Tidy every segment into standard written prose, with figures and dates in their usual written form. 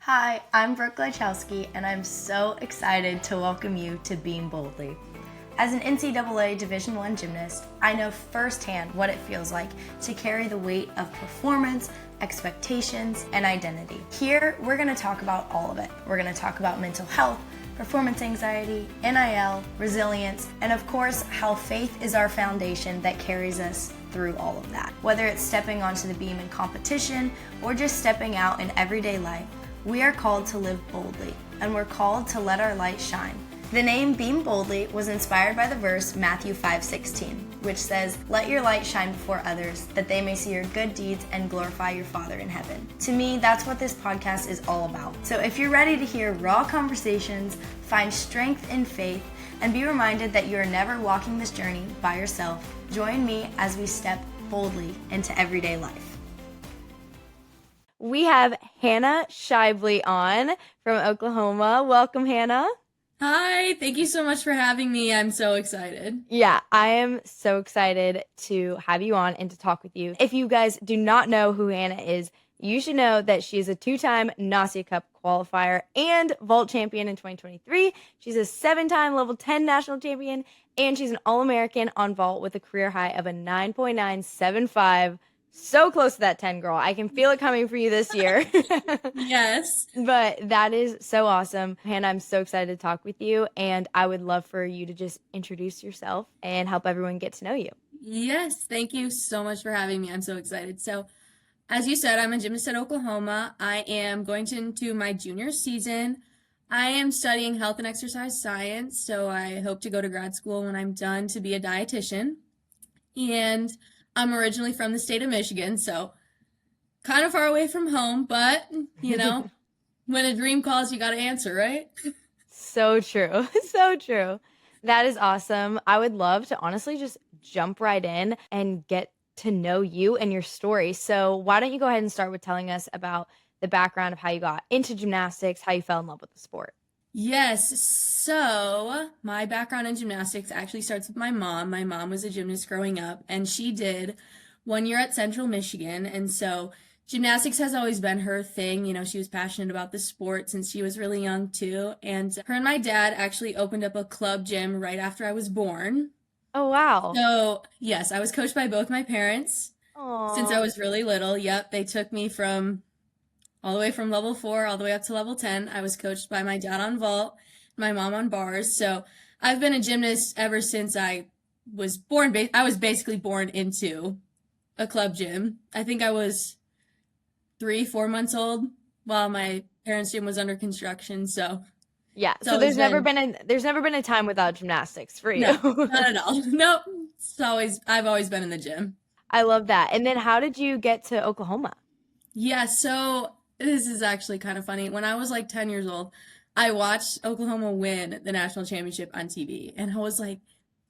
Hi, I'm Brooke Gleichowski, and I'm so excited to welcome you to Beam Boldly. As an NCAA Division I gymnast, I know firsthand what it feels like to carry the weight of performance, expectations, and identity. Here, we're going to talk about all of it. We're going to talk about mental health, performance anxiety, NIL, resilience, and of course, how faith is our foundation that carries us through all of that. Whether it's stepping onto the beam in competition or just stepping out in everyday life, we are called to live boldly, and we're called to let our light shine. The name Beam Boldly was inspired by the verse Matthew 5:16, which says, "Let your light shine before others, that they may see your good deeds and glorify your Father in heaven." To me, that's what this podcast is all about. So if you're ready to hear raw conversations, find strength in faith, and be reminded that you are never walking this journey by yourself, join me as we step boldly into everyday life. We have Hannah Scheible on from Oklahoma. Welcome, Hannah. Hi, thank you so much for having me. I'm so excited. Yeah, I am so excited to have you on and to talk with you. If you guys do not know who Hannah is, you should know that she is a two-time Nastia Cup qualifier and vault champion in 2023. She's a 7-time level 10 national champion, and she's an All-American on vault with a career high of a 9.975. So close to that 10, girl. I can feel it coming for you this year. Yes. But that is so awesome. Hannah, I'm so excited to talk with you, and I would love for you to just introduce yourself and help everyone get to know you. Yes, thank you so much for having me. I'm so excited. So, as you said, I'm a gymnast at Oklahoma. I am going into my junior season. I am studying health and exercise science, so I hope to go to grad school when I'm done to be a dietitian. And I'm originally from the state of Michigan, so kind of far away from home, but, when a dream calls, you got to answer, right? So true. So true. That is awesome. I would love to honestly just jump right in and get to know you and your story. So, why don't you go ahead and start with telling us about the background of how you got into gymnastics, how you fell in love with the sport? Yes, so my background in gymnastics actually starts with my mom. My mom was a gymnast growing up, and she did 1 year at Central Michigan. And so gymnastics has always been her thing. She was passionate about the sport since she was really young too. And her and my dad actually opened up a club gym right after I was born. Oh, wow. So, yes, I was coached by both my parents since I Aww. was really little. Yep, they took me from all the way from level 4 all the way up to level 10. I was coached by my dad on vault, my mom on bars. So I've been a gymnast ever since I was born. I was basically born into a club gym. I think I was 3, 4 months old while my parents' gym was under construction. So Yeah. it's So always there's never been a time without gymnastics for you. no, not at all. Nope. I've always been in the gym. I love that. And then how did you get to Oklahoma? Yeah, so this is actually kind of funny. When I was like 10 years old, I watched Oklahoma win the national championship on TV, and I was like,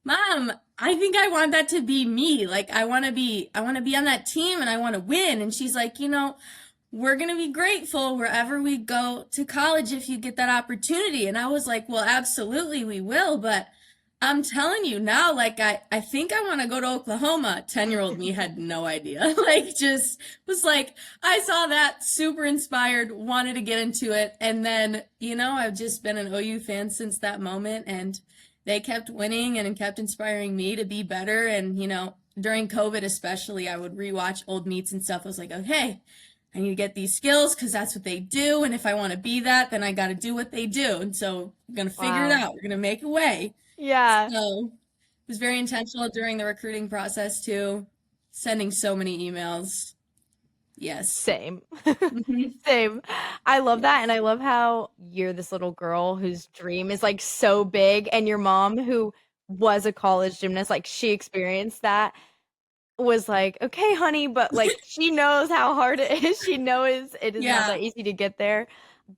"Mom, I think I want that to be me. Like I want to be on that team and I want to win." And she's like, we're going to be grateful wherever we go to college if you get that opportunity. And I was like, "Well, absolutely we will, but I'm telling you now, like, I think I want to go to Oklahoma." 10-year-old me had no idea. Like, just was like, I saw that, super inspired, wanted to get into it. And then, I've just been an OU fan since that moment. And they kept winning and kept inspiring me to be better. And, during COVID especially, I would rewatch old meets and stuff. I was like, okay, I need to get these skills because that's what they do. And if I want to be that, then I got to do what they do. And so we're going to figure it Wow. out. We're going to make a way. Yeah. So it was very intentional during the recruiting process too, sending so many emails. Yes. Same. Mhm. Same. I love that. And I love how you're this little girl whose dream is like so big, and your mom, who was a college gymnast, like she experienced that, was like, okay, honey, but like she knows how hard it is. She knows it is not Yeah. that easy to get there.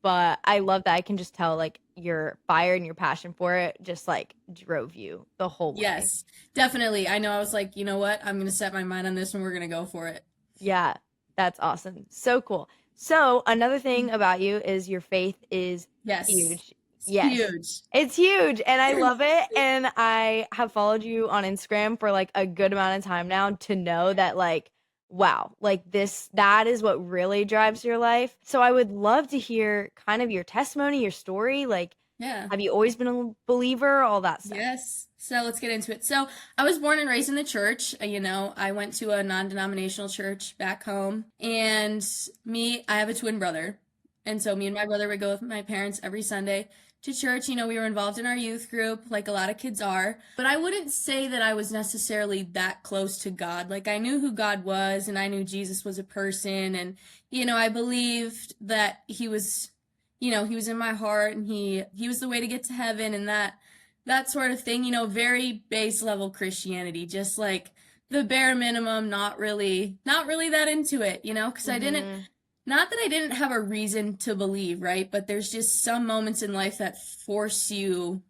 But I love that. I can just tell like your fire and your passion for it just like drove you the whole way. Yes, definitely. I know I was like, you know what? I'm going to set my mind on this and we're going to go for it. Yeah, that's awesome. So cool. So another thing about you is your faith is Yes. huge. It's Yes. huge. It's huge, and I love it, and I have followed you on Instagram for like a good amount of time now to know that like wow, like that is what really drives your life. So I would love to hear kind of your testimony, your story. Like, Yeah. have you always been a believer? All that stuff. Yes. So let's get into it. So I was born and raised in the church. I went to a non-denominational church back home. And I have a twin brother. And so me and my brother would go with my parents every Sunday to church. We were involved in our youth group, like a lot of kids are. But I wouldn't say that I was necessarily that close to God. Like, I knew who God was, and I knew Jesus was a person. And, I believed that he was in my heart, and he was the way to get to heaven, and that sort of thing, very base level Christianity, just like the bare minimum, not really that into it, because I didn't, not that I didn't have a reason to believe, right? But there's just some moments in life that force you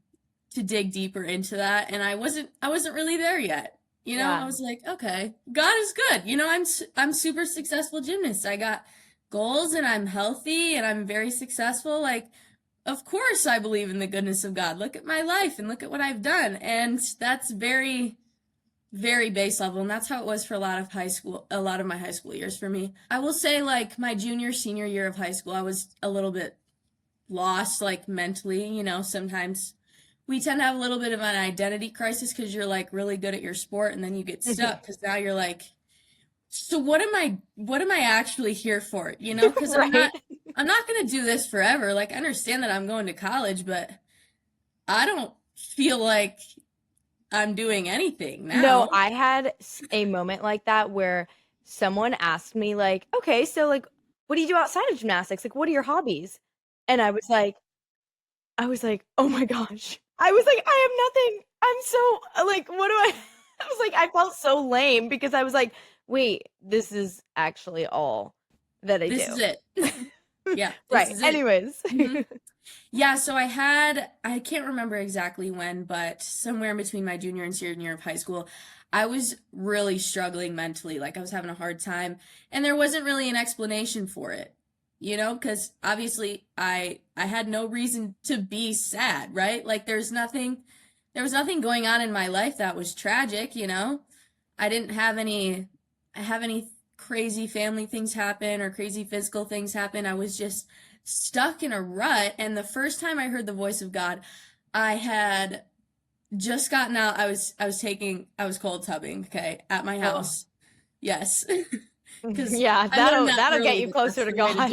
to dig deeper into that. And I wasn't really there yet. Yeah. I was like, okay, God is good. I'm super successful gymnast. I got goals and I'm healthy and I'm very successful. Like, of course I believe in the goodness of God. Look at my life and look at what I've done. And that's very, very base level. And that's how it was for a lot of my high school years for me. I will say, like, my junior, senior year of high school, I was a little bit lost, like, mentally. Sometimes we tend to have a little bit of an identity crisis because you're, like, really good at your sport, and then you get stuck because now you're like, so what am I actually here for? Because Right. I'm not going to do this forever. Like, I understand that I'm going to college, but I don't feel like I'm doing anything now. No, I had a moment like that where someone asked me, like, okay, so like, what do you do outside of gymnastics? Like, what are your hobbies? And I was like, oh my gosh. I was like, I have nothing. I'm so like, what do I? I was like, I felt so lame because I was like, wait, this is actually all that I do. This is it. Yeah. Right. Is it. Anyways. Yeah, so I can't remember exactly when, but somewhere in between my junior and senior year of high school, I was really struggling mentally. Like, I was having a hard time, and there wasn't really an explanation for it, because obviously I had no reason to be sad, right? Like, there was nothing going on in my life that was tragic, I didn't have any crazy family things happen or crazy physical things happen. I was just stuck in a rut. And the first time I heard the voice of God, I had just gotten out. I was cold tubbing, okay, at my house. Yes. Yeah, that'll get you closer to God.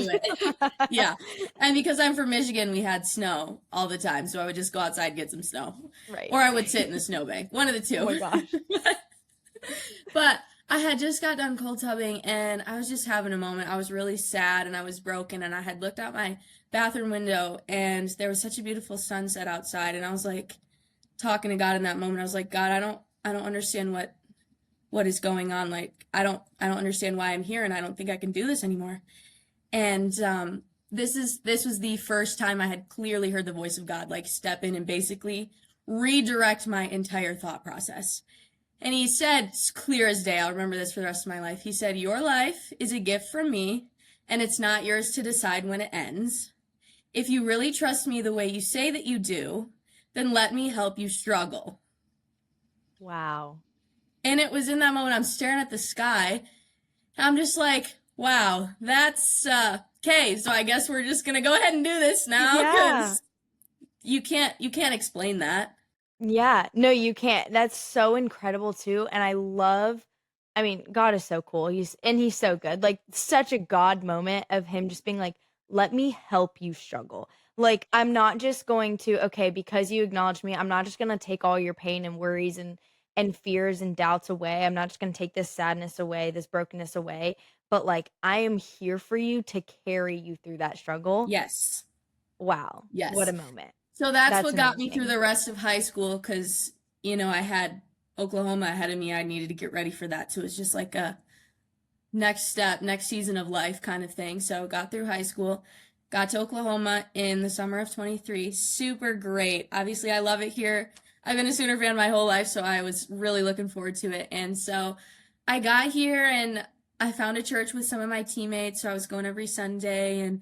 Yeah. And because I'm from Michigan, we had snow all the time. So I would just go outside and get some snow. Right. Or I would sit in the snowbank. One of the two. Oh my gosh. But I had just got done cold tubbing, and I was just having a moment. I was really sad, and I was broken, and I had looked out my bathroom window, and there was such a beautiful sunset outside, and I was like talking to God in that moment. I was like, God, I don't understand what is going on. Like, I don't understand why I'm here, and I don't think I can do this anymore. And this was the first time I had clearly heard the voice of God, like, step in and basically redirect my entire thought process. And he said, clear as day, I'll remember this for the rest of my life. He said, your life is a gift from me, and it's not yours to decide when it ends. If you really trust me the way you say that you do, then let me help you struggle. Wow. And it was in that moment, I'm staring at the sky. I'm just like, wow, that's, okay, so I guess we're just going to go ahead and do this now. Yeah. You can't explain that. Yeah, no, you can't. That's so incredible too. And I mean, God is so cool. He's so good. Like, such a God moment of him just being like, let me help you struggle. Like, I'm not just going to, okay, because you acknowledge me, I'm not just going to take all your pain and worries and fears and doubts away. I'm not just going to take this sadness away, this brokenness away, but like, I am here for you to carry you through that struggle. Yes. Wow. Yes. What a moment. So that's what got me amazing. through the rest of high school, because, I had Oklahoma ahead of me. I needed to get ready for that. So it was just like a next step, next season of life kind of thing. So got through high school, got to Oklahoma in the summer of 23. Super great. Obviously, I love it here. I've been a Sooner fan my whole life, so I was really looking forward to it. And so I got here, and I found a church with some of my teammates, so I was going every Sunday. And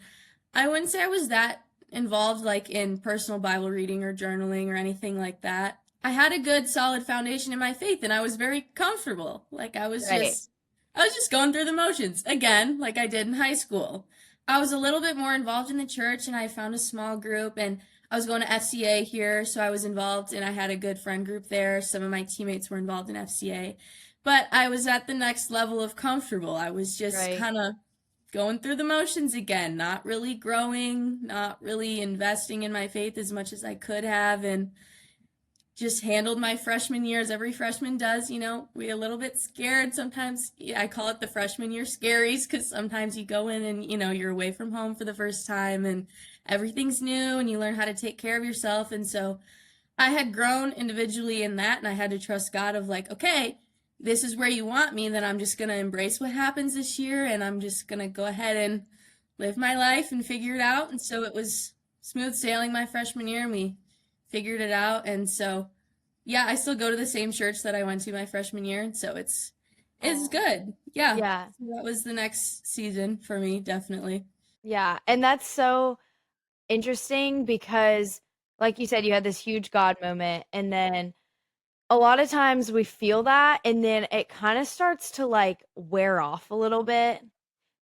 I wouldn't say I was that involved, like, in personal Bible reading or journaling or anything like that. I had a good solid foundation in my faith, and I was very comfortable. Like, I was Right. just I was just going through the motions again, like I did in high school. I was a little bit more involved in the church, and I found a small group, and I was going to FCA here, so I was involved, and I had a good friend group there. Some of my teammates were involved in FCA, but I was at the next level of comfortable. I was just Right. kind of going through the motions again, not really growing, not really investing in my faith as much as I could have, and just handled my freshman year as every freshman does. We're a little bit scared sometimes. I call it the freshman year scaries, because sometimes you go in and, you're away from home for the first time and everything's new and you learn how to take care of yourself. And so I had grown individually in that, and I had to trust God of like, okay, this is where you want me, then I'm just going to embrace what happens this year, and I'm just going to go ahead and live my life and figure it out. And so it was smooth sailing my freshman year, and we figured it out. And so, yeah, I still go to the same church that I went to my freshman year, and so it's good. Yeah. Yeah. So that was the next season for me, definitely. Yeah. And that's so interesting because, like you said, you had this huge God moment, and then a lot of times we feel that, and then it kind of starts to like wear off a little bit,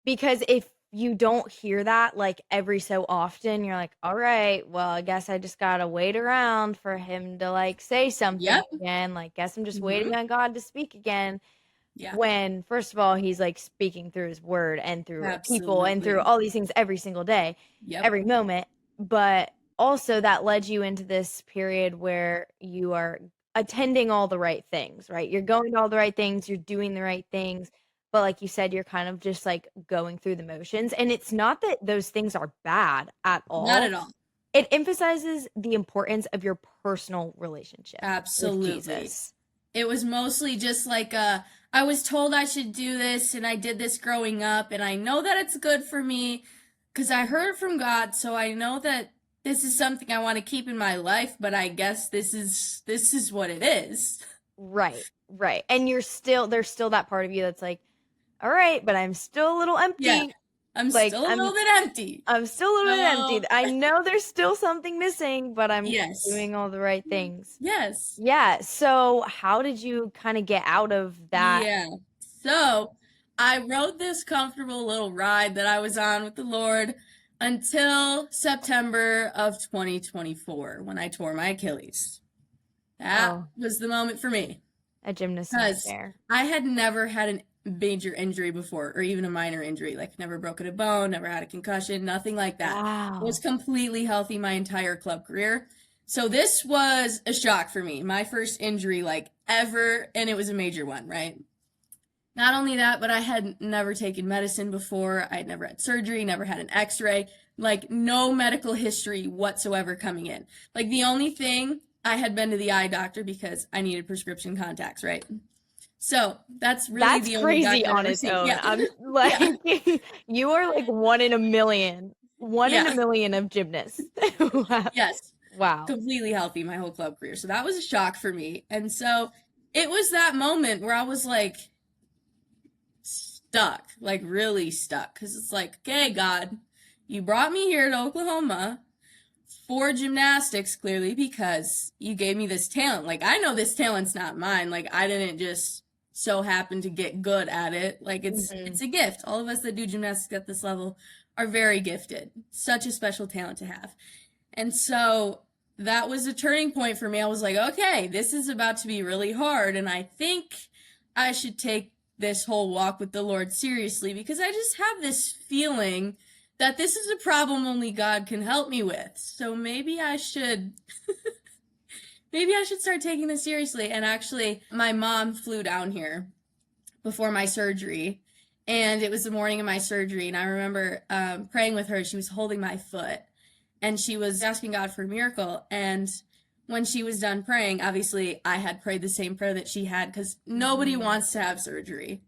because if you don't hear that like every so often, you're like, all right, well, I guess I just gotta wait around for him to like say something Yep. again. Like, guess I'm just Mm-hmm. waiting on God to speak again. Yeah. When first of all, he's like speaking through his word and through people and through Absolutely. all these things every single day, Yep. every moment. But also that led you into this period where you are attending all the right things, right? You're going to all the right things, you're doing the right things, but like you said, you're kind of just like going through the motions. And it's not that those things are bad at Not all. at all. It emphasizes the importance of your personal relationship with Absolutely. Jesus. It was mostly just like I was told I should do this, and I did this growing up, and I know that it's good for me because I heard from God, so I know that this is something I want to keep in my life, but I guess this is what it is. Right, right. And there's still that part of you that's like, all right, but I'm still a little Yeah. empty. I'm Like still a little bit empty. I'm still a little bit So, empty. I know there's still something missing, but I'm yes. doing all the right things. Yes. Yeah. So how did you kind of get out of that? Yeah. So I rode this comfortable little ride that I was on with the Lord until September of 2024 when I tore my Achilles. That Oh, was the moment for me a gymnast because nightmare. I had never had a major injury before, or even a minor injury, like never broken a bone, never had a concussion, nothing like that. I was Wow. completely healthy my entire club career. So this was a shock for me, my first injury like ever, and it was a major one, right? Not only that, but I had never taken medicine before. I had never had surgery, never had an x-ray, like no medical history whatsoever coming in. Like the only thing, I had been to the eye doctor because I needed prescription contacts, right? So that's really That's the only crazy doctor I'd on ever its seen. own. Yeah. I'm like, Yeah. you are like one in a million. One in a Yeah. million of gymnasts. Wow. Yes. Wow. Completely healthy my whole club career. So that was a shock for me. And so it was that moment where I was like stuck, like really stuck. Because it's like, okay, God, you brought me here to Oklahoma for gymnastics, clearly, because you gave me this talent. Like, I know this talent's not mine. Like, I didn't just so happen to get good at it. Like, it's Mhm. it's a gift. All of us that do gymnastics at this level are very gifted. Such a special talent to have. And so that was a turning point for me. I was like, okay, this is about to be really hard, and I think I should take this whole walk with the Lord seriously, because I just have this feeling that this is a problem only God can help me with. So maybe I should start taking this seriously. And actually, my mom flew down here before my surgery, and it was the morning of my surgery, and I remember praying with her. She was holding my foot, and she was asking God for a miracle. And when she was done praying, obviously I had prayed the same prayer that she had, because nobody Mhm. wants to have surgery,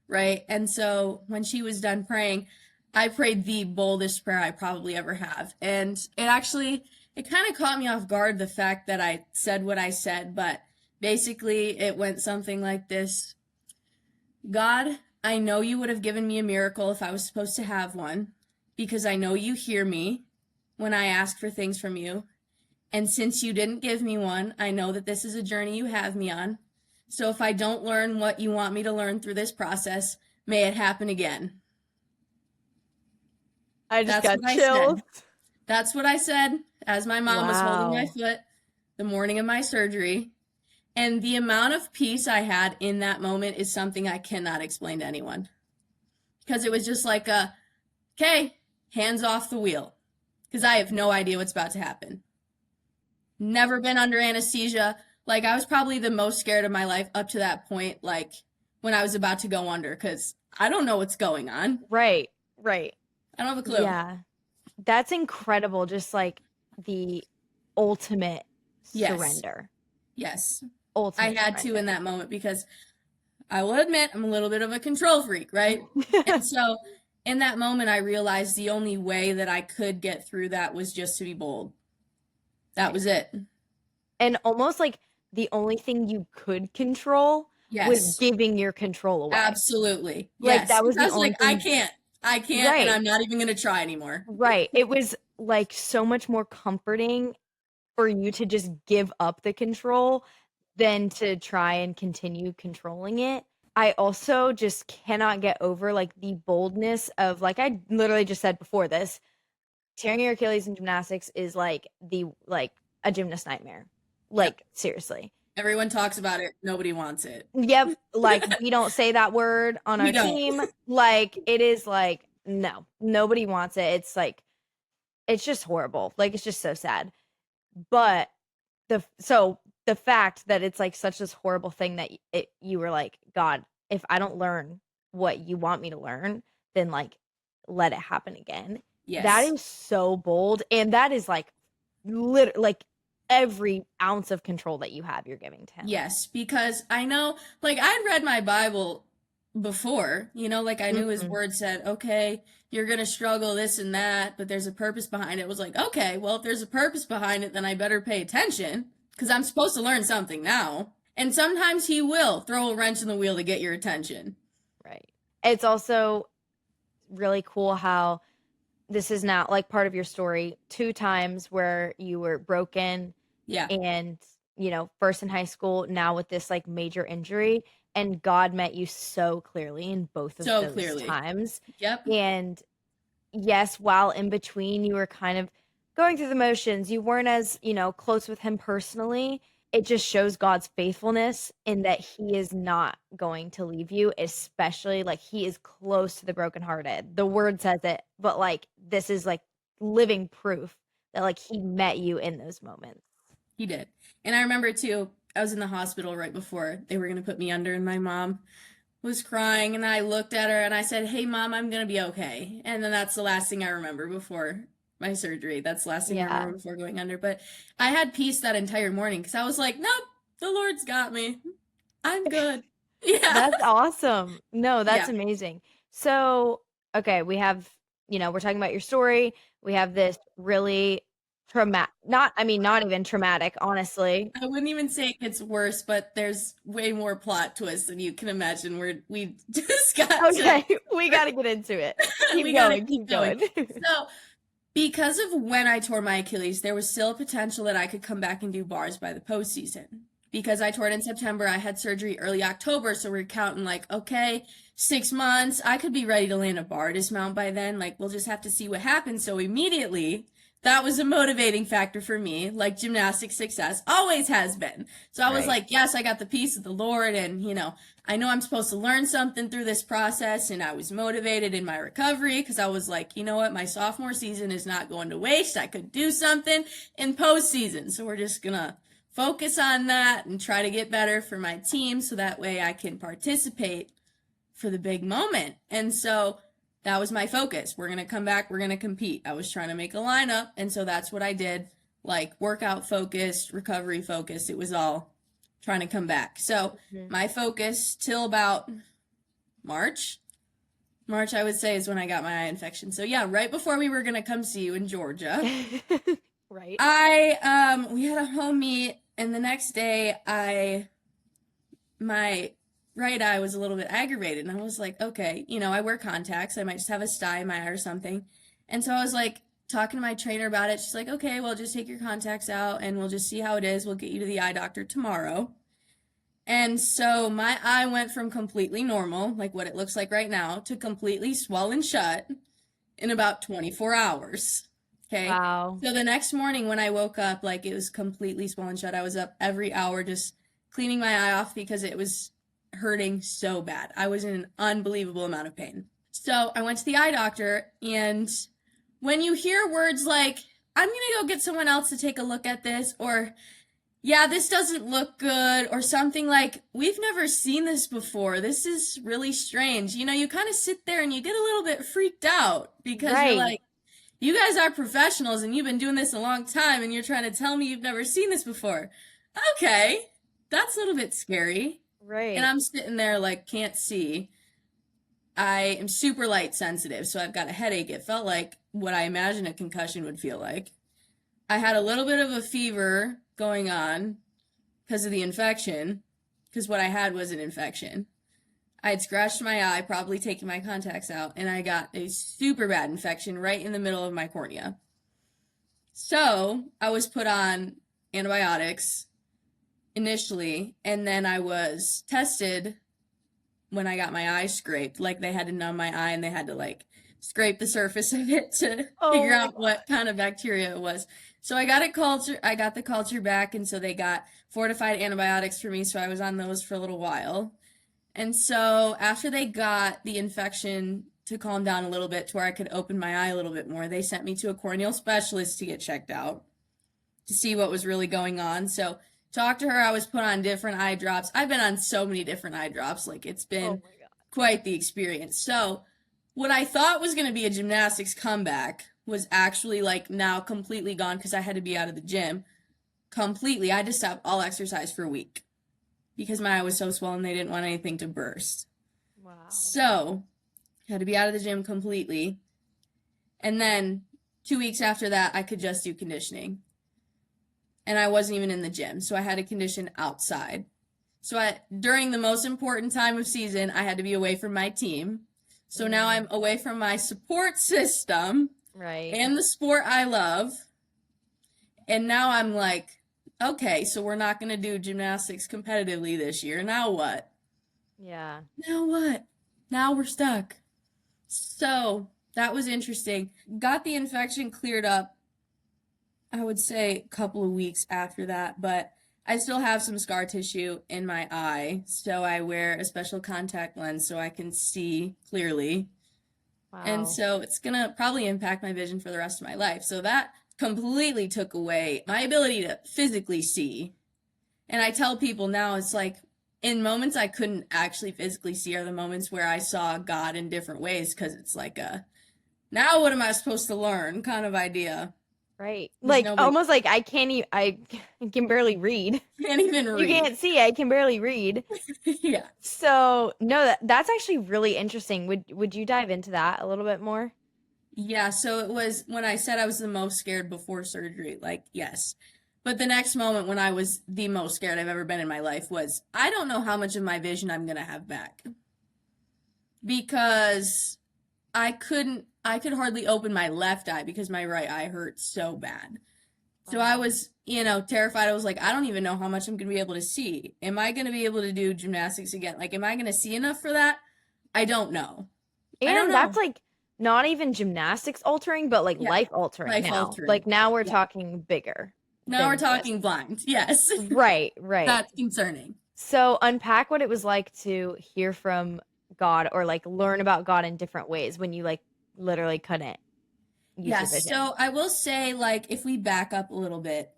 right? And so when she was done praying, I prayed the boldest prayer I probably ever have. And it kind of caught me off guard, the fact that I said what I said, but basically it went something like this: God, I know you would have given me a miracle if I was supposed to have one, because I know you hear me when I ask for things from you. And since you didn't give me one, I know that this is a journey you have me on. So if I don't learn what you want me to learn through this process, May it happen again. I just That's got what I chills. said. That's what I said as my mom was holding my Wow. foot the morning of my surgery. And the amount of peace I had in that moment is something I cannot explain to anyone. Because it was just like okay, hands off the wheel. Because I have no idea what's about to happen. Never been under anesthesia. Like, I was probably the most scared of my life up to that point, like, when I was about to go under, because I don't know what's going on. Right, right. I don't have a clue. Yeah. That's incredible. Just like the ultimate Yes. surrender. Yes. Ultimate I had to surrender. in that moment because I will admit I'm a little bit of a control freak, right? And so in that moment, I realized the only way that I could get through that was just to be bold. That was it. And almost like the only thing you could control was Yes. giving your control away. Absolutely. Like, Yes. that was I the was only like, I thing. can't, Right. and I'm not even going to try anymore. Right. It was like so much more comforting for you to just give up the control than to try and continue controlling it. I also just cannot get over like the boldness of, like I literally just said before this, tearing your Achilles in gymnastics is like a gymnast nightmare. Like, seriously. Everyone talks about it. Nobody wants it. Yep. Like, we don't say that word on We our don't. team. Like, it is like, no, nobody wants it. It's like, it's just horrible. Like, it's just so sad. But the fact that it's like such this horrible thing that you were like, God, if I don't learn what you want me to learn, then like let it happen again. Yes. That is so bold, and that is like like every ounce of control that you have, you're giving to him. Yes, because I know, like, I'd read my Bible before, like I knew his word said, okay, you're going to struggle this and that, but there's a purpose behind it. It was like, okay, well, if there's a purpose behind it, then I better pay attention because I'm supposed to learn something now. And sometimes he will throw a wrench in the wheel to get your attention. Right. It's also really cool how this is now like part of your story, 2 times where you were broken. Yeah. And, first in high school, now with this like major injury, and God met you so closely in both of those times. Yep. And yes, while in between you were kind of going through the motions, you weren't as, close with him personally. It just shows God's faithfulness in that he is not going to leave you, especially like he is close to the brokenhearted. The word says it, but like this is like living proof that like he met you in those moments. He did. And I remember too, I was in the hospital right before they were going to put me under, and my mom was crying, and I looked at her and I said, "Hey Mom, I'm going to be okay." And then that's the last thing I remember before my surgery. That's the last thing I remember before going under. But I had peace that entire morning because I was like, nope, the Lord's got me. I'm good. Yeah. That's awesome. No, that's amazing. So, okay, we have, we're talking about your story. We have this really traumatic, not even traumatic, honestly. I wouldn't even say it gets worse, but there's way more plot twists than you can imagine. We just got we got to get into it. Keep going. So, because of when I tore my Achilles, there was still a potential that I could come back and do bars by the postseason. Because I tore it in September, I had surgery early October, so we're counting like, okay, 6 months, I could be ready to land a bar dismount by then. Like, we'll just have to see what happens. So immediately, that was a motivating factor for me, like gymnastic success always has been. So I was like, yes, I got the peace of the Lord, and, I know I'm supposed to learn something through this process, and I was motivated in my recovery because I was like, you know what, my sophomore season is not going to waste. I could do something in postseason, so we're just going to focus on that and try to get better for my team so that way I can participate for the big moment. And so that was my focus. We're going to come back. We're going to compete. I was trying to make a lineup. And so that's what I did. Like workout focused, recovery focused. It was all trying to come back. So my focus till about March, I would say, is when I got my eye infection. So yeah, right before we were going to come see you in Georgia, right. we had a home meet, and the next day my right eye was a little bit aggravated, and I was like, okay, I wear contacts. I might just have a sty in my eye or something. And so I was like talking to my trainer about it. She's like, okay, well, just take your contacts out and we'll just see how it is. We'll get you to the eye doctor tomorrow. And so my eye went from completely normal, like what it looks like right now, to completely swollen shut in about 24 hours. Okay. Wow. So the next morning when I woke up, like it was completely swollen shut. I was up every hour just cleaning my eye off because it was hurting so bad. I was in an unbelievable amount of pain. So I went to the eye doctor, and when you hear words like, I'm going to go get someone else to take a look at this, or yeah, this doesn't look good, or something like, we've never seen this before, this is really strange. You know, you kind of sit there and you get a little bit freaked out because you're like, you guys are professionals and you've been doing this a long time and you're trying to tell me you've never seen this before. Okay, that's a little bit scary. Right. And I'm sitting there like, can't see. I am super light sensitive, so I've got a headache. It felt like what I imagine a concussion would feel like. I had a little bit of a fever going on because of the infection, because what I had was an infection. I had scratched my eye, probably taking my contacts out, and I got a super bad infection right in the middle of my cornea. So I was put on antibiotics initially, and then I was tested when I got my eye scraped. Like, they had to numb my eye and they had to like scrape the surface of it to figure out what kind of bacteria it was. So I got the culture back, and so they got fortified antibiotics for me, so I was on those for a little while. And so after they got the infection to calm down a little bit to where I could open my eye a little bit more, they sent me to a corneal specialist to get checked out to see what was really going on. So talked to her. I was put on different eye drops. I've been on so many different eye drops. Like, it's been quite the experience. So what I thought was going to be a gymnastics comeback was actually like now completely gone because I had to be out of the gym completely. I had to stop all exercise for a week because my eye was so swollen they didn't want anything to burst. Wow. So I had to be out of the gym completely. And then 2 weeks after that, I could just do conditioning. And I wasn't even in the gym, so I had to condition outside. So during the most important time of season, I had to be away from my team. So now I'm away from my support system, Right. and the sport I love. And now I'm like, okay, so we're not going to do gymnastics competitively this year. Now what? Yeah. Now what? Now we're stuck. So that was interesting. Got the infection cleared up, I would say a couple of weeks after that, but I still have some scar tissue in my eye, so I wear a special contact lens so I can see clearly. Wow. And so it's going to probably impact my vision for the rest of my life. So that completely took away my ability to physically see. And I tell people now, it's like, in moments I couldn't actually physically see are the moments where I saw God in different ways, because it's like now what am I supposed to learn kind of idea. Right. There's Like, nobody- almost like I can barely read. Can't even read. You can't see, I can barely read. Yeah. So, no, that's actually really interesting. Would you dive into that a little bit more? Yeah, so it was when I said I was the most scared before surgery, like, yes. But the next moment when I was the most scared I've ever been in my life was, I don't know how much of my vision I'm going to have back. Because I could hardly open my left eye because my right eye hurt so bad. So I was, terrified. I was like, I don't even know how much I'm going to be able to see. Am I going to be able to do gymnastics again? Like, am I going to see enough for that? I don't know. And that's like not even gymnastics altering, but like life altering life now. altering. Like, now we're talking bigger. Now we're talking blind. Yes. Right. That's concerning. So unpack what it was like to hear from God, or like learn about God in different ways when you like literally couldn't use your vision. So I will say, like, if we back up a little bit,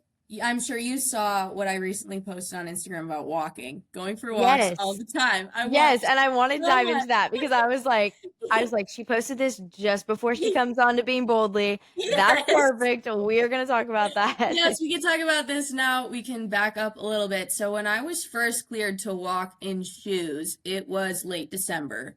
I'm sure you saw what I recently posted on Instagram about walking, going for walks all the time. Yes, and I want to dive into that because I was like, she posted this just before she comes on to Being Boldly. Yes. That's perfect. We're going to talk about that. Yes, we can talk about this now. We can back up a little bit. So when I was first cleared to walk in shoes, it was late December.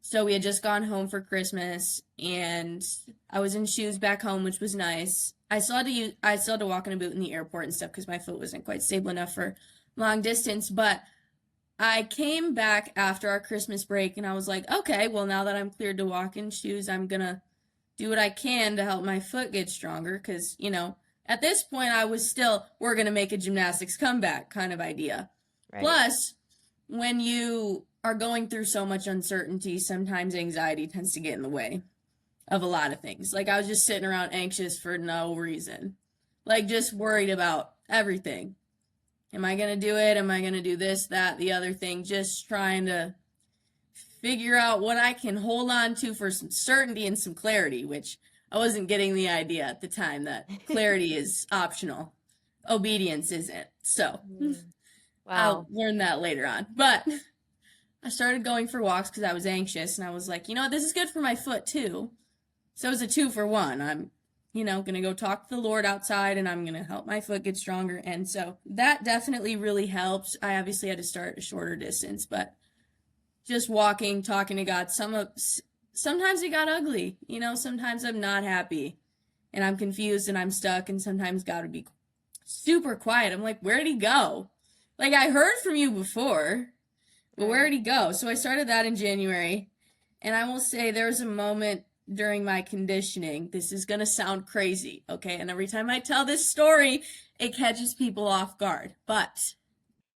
So we had just gone home for Christmas, and I was in shoes back home, which was nice. I still had to walk in a boot in the airport and stuff because my foot wasn't quite stable enough for long distance. But I came back after our Christmas break, and I was like, okay, well, now that I'm cleared to walk in shoes, I'm going to do what I can to help my foot get stronger because, at this point I was still, we're going to make a gymnastics comeback kind of idea. Right. Plus, when you are going through so much uncertainty, sometimes anxiety tends to get in the way of a lot of things. Like I was just sitting around anxious for no reason, like just worried about everything. Am I going to do it? Am I going to do this, that, the other thing? Just trying to figure out what I can hold on to for some certainty and some clarity, which I wasn't getting the idea at the time that clarity is optional. Obedience isn't. So I'll Wow. learn that later on. But I started going for walks because I was anxious, and I was like, this is good for my foot too. So it was a 2-for-1. I'm, going to go talk to the Lord outside, and I'm going to help my foot get stronger. And so that definitely really helped. I obviously had to start a shorter distance, but just walking, talking to God, sometimes it got ugly. Sometimes I'm not happy, and I'm confused, and I'm stuck, and sometimes God would be super quiet. I'm like, where did he go? Like, I heard from you before, but where did he go? So I started that in January, and I will say there was a moment during my conditioning. This is going to sound crazy, okay? And every time I tell this story, it catches people off guard. But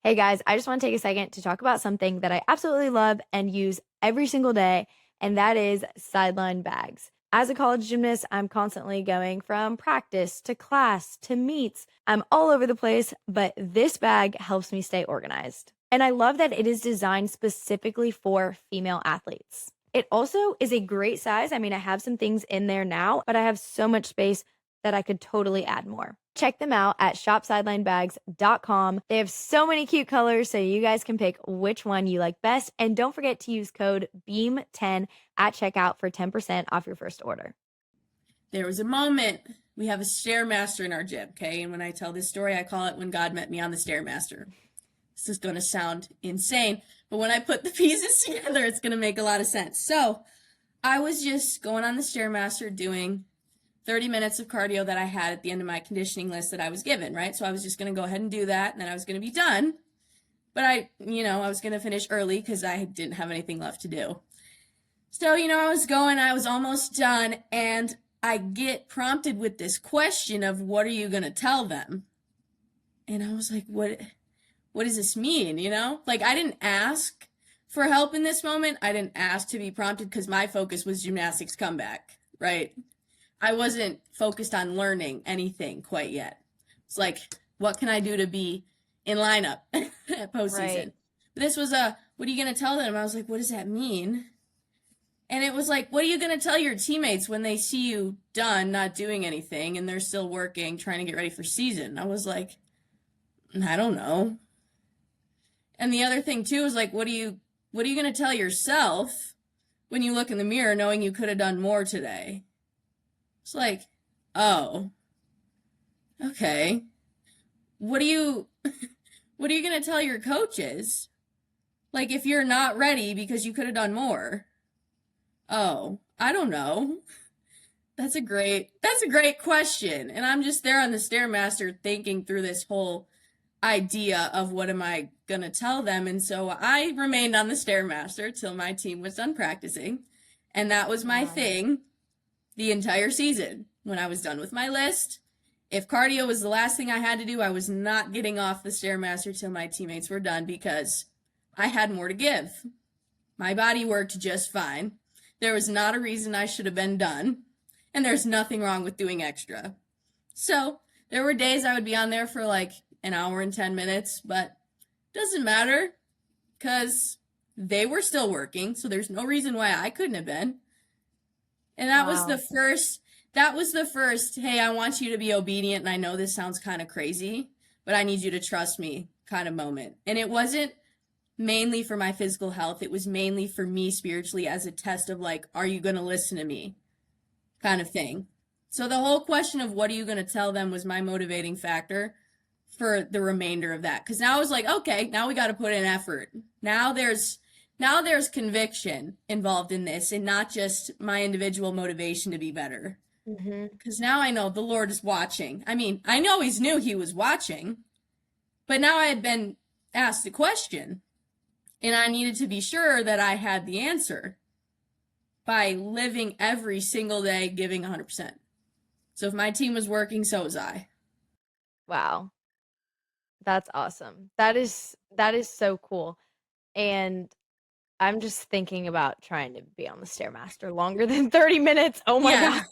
Hey guys, I just want to take a second to talk about something that I absolutely love and use every single day, and that is sideline bags. As a college gymnast, I'm constantly going from practice to class to meets. I'm all over the place, but this bag helps me stay organized. And I love that it is designed specifically for female athletes. It also is a great size. I mean, I have some things in there now, but I have so much space that I could totally add more. Check them out at shopsidelinebags.com. They have so many cute colors, so you guys can pick which one you like best. And don't forget to use code BEAM10 at checkout for 10% off your first order. there was a moment. We have a Stairmaster in our gym, okay? And when I tell this story, I call it when God met me on the Stairmaster. This is going to sound insane, but when I put the pieces together, it's going to make a lot of sense. So I was just going on the Stairmaster doing 30 minutes of cardio that I had at the end of my conditioning list that I was given, right? So I was just going to go ahead and do that, and then I was going to be done. But I was going to finish early because I didn't have anything left to do. So, I was almost done, and I get prompted with this question of, what are you going to tell them? And I was like, what does this mean, Like, I didn't ask for help in this moment. I didn't ask to be prompted because my focus was gymnastics comeback, right? I wasn't focused on learning anything quite yet. It's like, what can I do to be in lineup at postseason? Right. This was what are you going to tell them? I was like, what does that mean? And it was like, what are you going to tell your teammates when they see you done, not doing anything, and they're still working, trying to get ready for season? I was like, I don't know. And the other thing too is like, what are you going to tell yourself when you look in the mirror knowing you could have done more today? It's like, oh, okay. What are you going to tell your coaches? Like, if you're not ready because you could have done more? Oh, I don't know. That's a great question. And I'm just there on the Stairmaster thinking through this whole idea of what am I going to tell them. And so I remained on the Stairmaster till my team was done practicing. And that was my thing the entire season. When I was done with my list, if cardio was the last thing I had to do, I was not getting off the Stairmaster till my teammates were done because I had more to give. My body worked just fine. There was not a reason I should have been done, and there's nothing wrong with doing extra. So there were days I would be on there for like an hour and 10 minutes, but doesn't matter because they were still working, so there's no reason why I couldn't have been. And that was the first, hey, I want you to be obedient, and I know this sounds kind of crazy, but I need you to trust me kind of moment. And it wasn't mainly for my physical health. It was mainly for me spiritually as a test of like, are you going to listen to me kind of thing. So the whole question of what are you going to tell them was my motivating factor for the remainder of that. Because now I was like, okay, now we got to put in effort. Now there's conviction involved in this and not just my individual motivation to be better. Because now I know the Lord is watching. I mean, I always knew he was watching, but now I had been asked a question and I needed to be sure that I had the answer by living every single day, giving 100%. So if my team was working, so was I. Wow. That's awesome. That is so cool. And I'm just thinking about trying to be on the Stairmaster longer than 30 minutes. Oh my Yeah. god.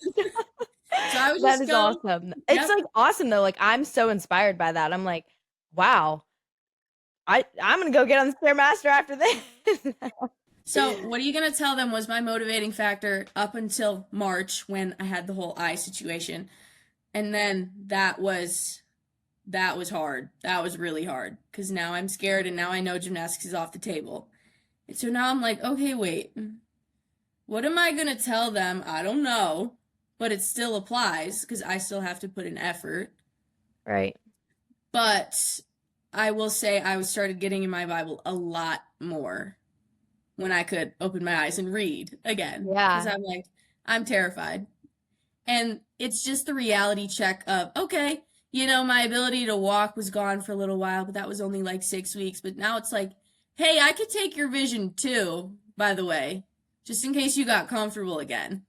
So I would That just is go, awesome. It's yep. like awesome though. Like I'm so inspired by that. I'm like, wow. I'm gonna go get on the Stairmaster after this. So what are you going to tell them was my motivating factor up until March when I had the whole eye situation. And then that was hard. That was really hard because now I'm scared and now I know gymnastics is off the table. And so now I'm like, okay, wait. What am I going to tell them? I don't know, but it still applies because I still have to put in effort. Right. But I will say I started getting in my Bible a lot more when I could open my eyes and read again because Yeah. I'm like, I'm terrified. And it's just the reality check of, okay, my ability to walk was gone for a little while, but that was only like 6 weeks. But now it's like, hey, I could take your vision too, by the way, just in case you got comfortable again,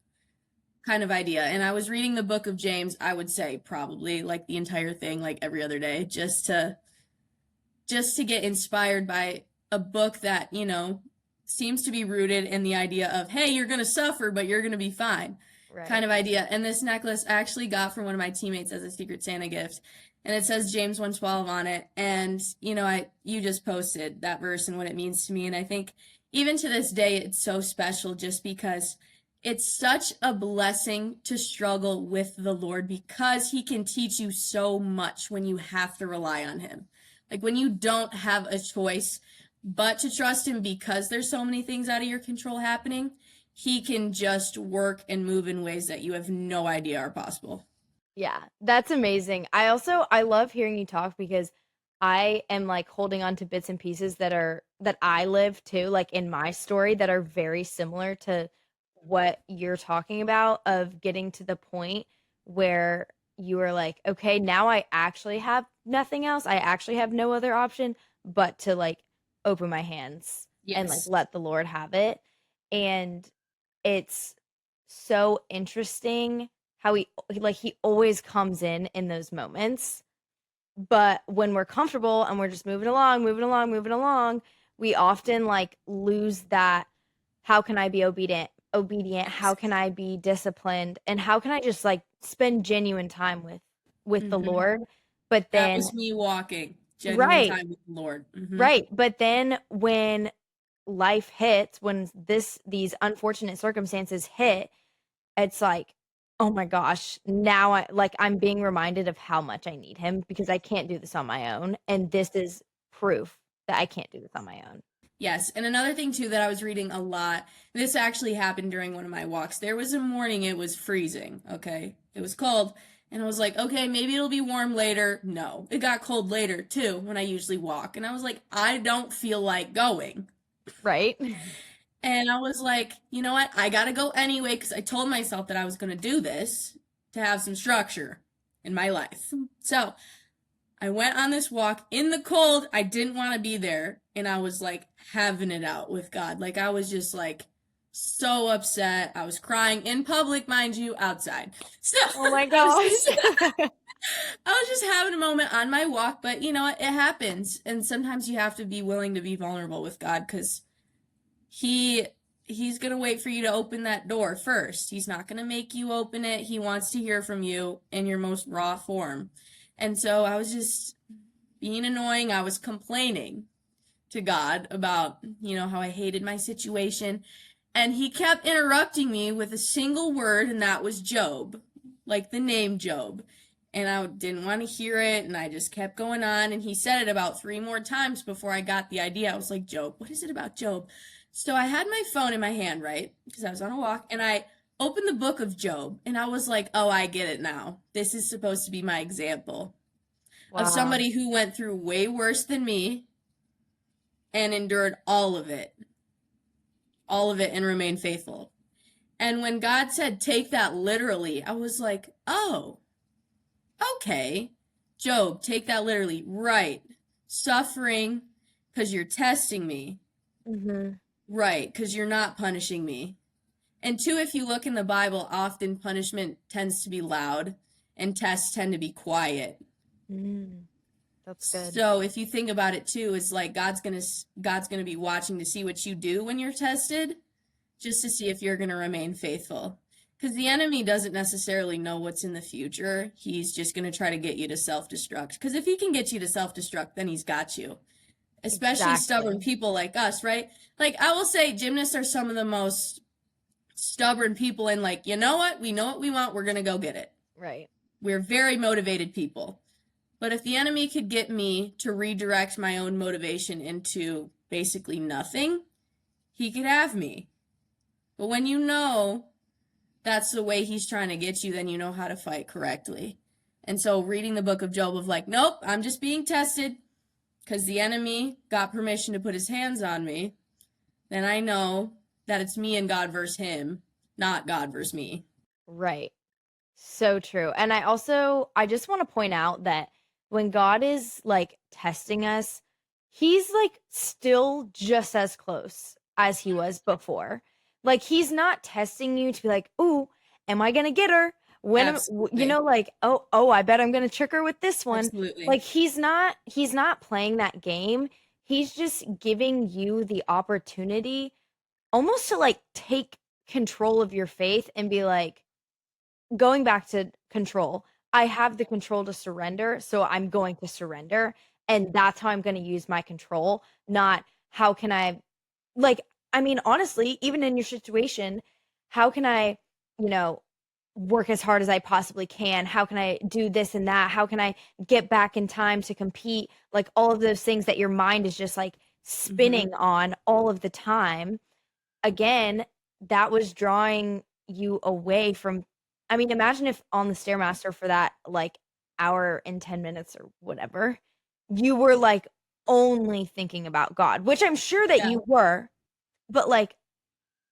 kind of idea. And I was reading the book of James, I would say probably like the entire thing, like every other day, just to get inspired by a book that, seems to be rooted in the idea of, hey, you're going to suffer, but you're going to be fine kind Right. of idea. And this necklace I actually got from one of my teammates as a Secret Santa gift. And it says James 1:12 on it. And, you just posted that verse and what it means to me. And I think even to this day, it's so special just because it's such a blessing to struggle with the Lord because he can teach you so much when you have to rely on him. Like when you don't have a choice but to trust him because there's so many things out of your control happening, he can just work and move in ways that you have no idea are possible. Yeah, that's amazing. I love hearing you talk because I am like holding on to bits and pieces that I live too, like in my story that are very similar to what you're talking about of getting to the point where you are like, okay, now I actually have nothing else. I actually have no other option but to like open my hands and like Yes. let the Lord have it. And it's so interesting how he always comes in those moments. But when we're comfortable and we're just moving along, moving along, moving along, we often like lose that how can I be obedient, how can I be disciplined, and how can I just like spend genuine time with the Mm-hmm. Lord. But That then was me walking genuine right, time with the Lord. Mm-hmm. right. But then when life hits, when these unfortunate circumstances hit, it's like, oh my gosh, now I'm being reminded of how much I need him because I can't do this on my own. And this is proof that I can't do this on my own. Yes, and another thing too that I was reading a lot, this actually happened during one of my walks. There was a morning it was freezing, okay? It was cold, and I was like, okay, maybe it'll be warm later. No, it got cold later too when I usually walk. And I was like, I don't feel like going. Right? And I was like, you know what? I gotta go anyway because I told myself that I was gonna do this to have some structure in my life. So I went on this walk in the cold. I didn't want to be there. And I was like having it out with God. Like I was just like so upset. I was crying in public, mind you, outside. So Oh my I was gosh. just I was just having a moment on my walk, but you know what? It happens. And sometimes you have to be willing to be vulnerable with God because he he's going to wait for you to open that door first. He's not going to make you open it. He wants to hear from you in your most raw form. And so I was just being annoying. I was complaining to God about, how I hated my situation. And he kept interrupting me with a single word, and that was Job, like the name Job. And I didn't want to hear it, and I just kept going on. And he said it about 3 more times before I got the idea. I was like, Job, what is it about Job? So I had my phone in my hand, right? Because I was on a walk, and I opened the book of Job, and I was like, oh, I get it now. This is supposed to be my example of Wow. somebody who went through way worse than me and endured all of it, and remained faithful. And when God said, take that literally, I was like, oh, okay. Job, take that literally. Right. Suffering because you're testing me. Mhm. Right. Because you're not punishing me. And two, if you look in the Bible, often punishment tends to be loud and tests tend to be quiet. Mm. That's good. So if you think about it too, it's like God's gonna be watching to see what you do when you're tested, just to see if you're gonna remain faithful. Because the enemy doesn't necessarily know what's in the future. He's just gonna try to get you to self-destruct. Because if he can get you to self-destruct, then he's got you. Especially stubborn Exactly. people like us, right? Like I will say gymnasts are some of the most stubborn people, and like, you know what? We know what we want, we're gonna go get it. Right. We're very motivated people. But if the enemy could get me to redirect my own motivation into basically nothing, he could have me. But when you know that's the way he's trying to get you, then you know how to fight correctly. And so reading the book of Job of like, nope, I'm just being tested because the enemy got permission to put his hands on me, then I know that it's me and God versus him, not God versus me. Right. So true. And I just want to point out that when God is like testing us, he's like still just as close as he was before. Like he's not testing you to be like, "Ooh, am I going to get her?" Absolutely. Like, "Oh, I bet I'm going to trick her with this one." Absolutely. Like he's not playing that game. He's just giving you the opportunity almost to like take control of your faith and be like, going back to control, I have the control to surrender, so I'm going to surrender. And that's how I'm going to use my control, not how can I, like, I mean, honestly, even in your situation, how can I, you know, work as hard as I possibly can? How can I do this and that? How can I get back in time to compete? Like, all of those things that your mind is just like Mm-hmm. spinning on all of the time. Again, that was drawing you away from, I mean, imagine if on the Stairmaster for that like hour and 10 minutes or whatever, you were like only thinking about God, which I'm sure that Yeah. you were, but like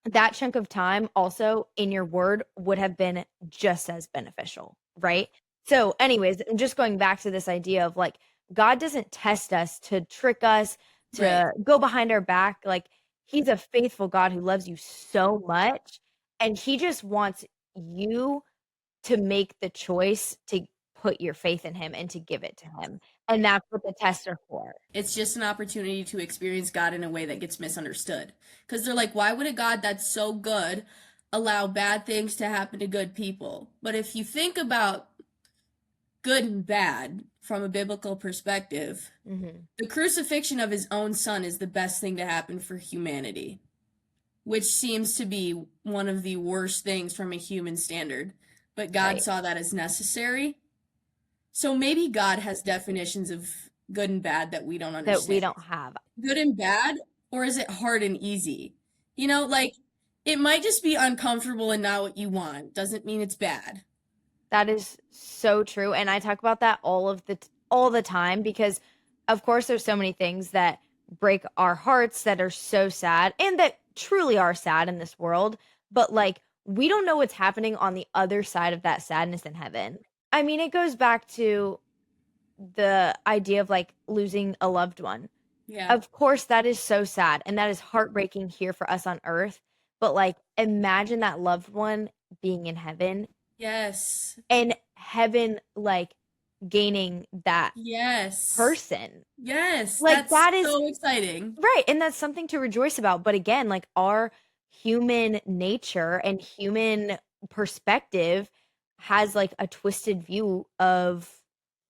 that chunk of time also in your word would have been just as beneficial, right? So, anyways, and just going back to this idea of like, God doesn't test us to trick us, Right. to go behind our back. Like, He's a faithful God who loves you so much. And He just wants you to make the choice to put your faith in Him and to give it to Him. And that's what the tests are for. It's just an opportunity to experience God in a way that gets misunderstood. Because they're like, why would a God that's so good allow bad things to happen to good people? But if you think about good and bad from a biblical perspective, Hmm. the crucifixion of his own son is the best thing to happen for humanity, which seems to be one of the worst things from a human standard. But God Right. saw that as necessary. So maybe God has definitions of good and bad that we don't That we understand. don't have. Good and bad, or is it hard and easy? Like it might just be uncomfortable and not what you want. Doesn't mean it's bad. That is so true, and I talk about that all the time because of course there's so many things that break our hearts that are so sad and that truly are sad in this world, but like we don't know what's happening on the other side of that sadness in heaven. I mean, it goes back to the idea of like losing a loved one. Yeah. Of course that is so sad and that is heartbreaking here for us on earth, but like imagine that loved one being in heaven Yes. and heaven like gaining that Yes. person. Yes. Like That's that is so exciting. right, and that's something to rejoice about. But again, like our human nature and human perspective has like a twisted view of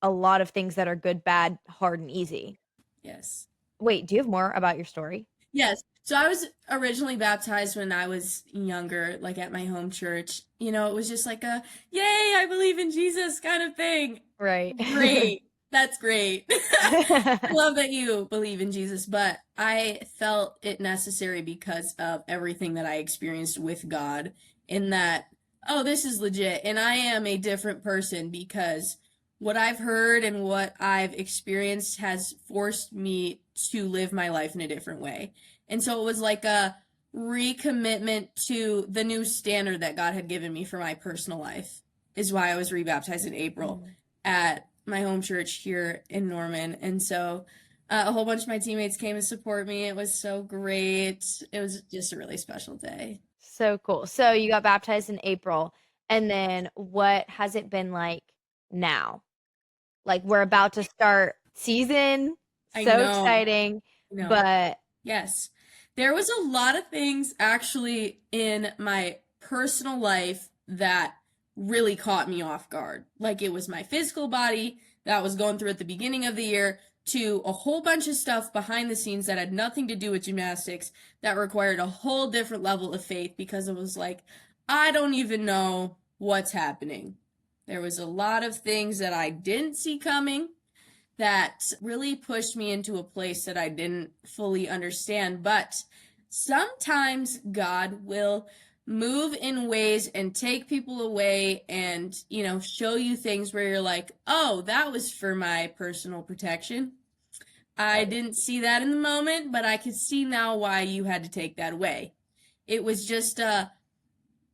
a lot of things that are good, bad, hard, and easy. Yes. Wait, do you have more about your story? Yes. So I was originally baptized when I was younger, like at my home church. It was just like a, yay, I believe in Jesus kind of thing. Right. Great. That's great. I love that you believe in Jesus, but I felt it necessary because of everything that I experienced with God, in that, oh, this is legit. And I am a different person because what I've heard and what I've experienced has forced me to live my life in a different way. And so it was like a recommitment to the new standard that God had given me for my personal life, is why I was rebaptized in April Mhm. at my home church here in Norman. And so a whole bunch of my teammates came to support me. It was so great. It was just a really special day. So cool. So you got baptized in April, and then what has it been like now? Like we're about to start season. I So know. exciting. No. But Yes. There was a lot of things actually in my personal life that really caught me off guard. Like it was my physical body that was going through at the beginning of the year to a whole bunch of stuff behind the scenes that had nothing to do with gymnastics that required a whole different level of faith because it was like, I don't even know what's happening. There was a lot of things that I didn't see coming that really pushed me into a place that I didn't fully understand. But sometimes God will move in ways and take people away and, show you things where you're like, oh, that was for my personal protection. I didn't see that in the moment, but I could see now why you had to take that away. It was just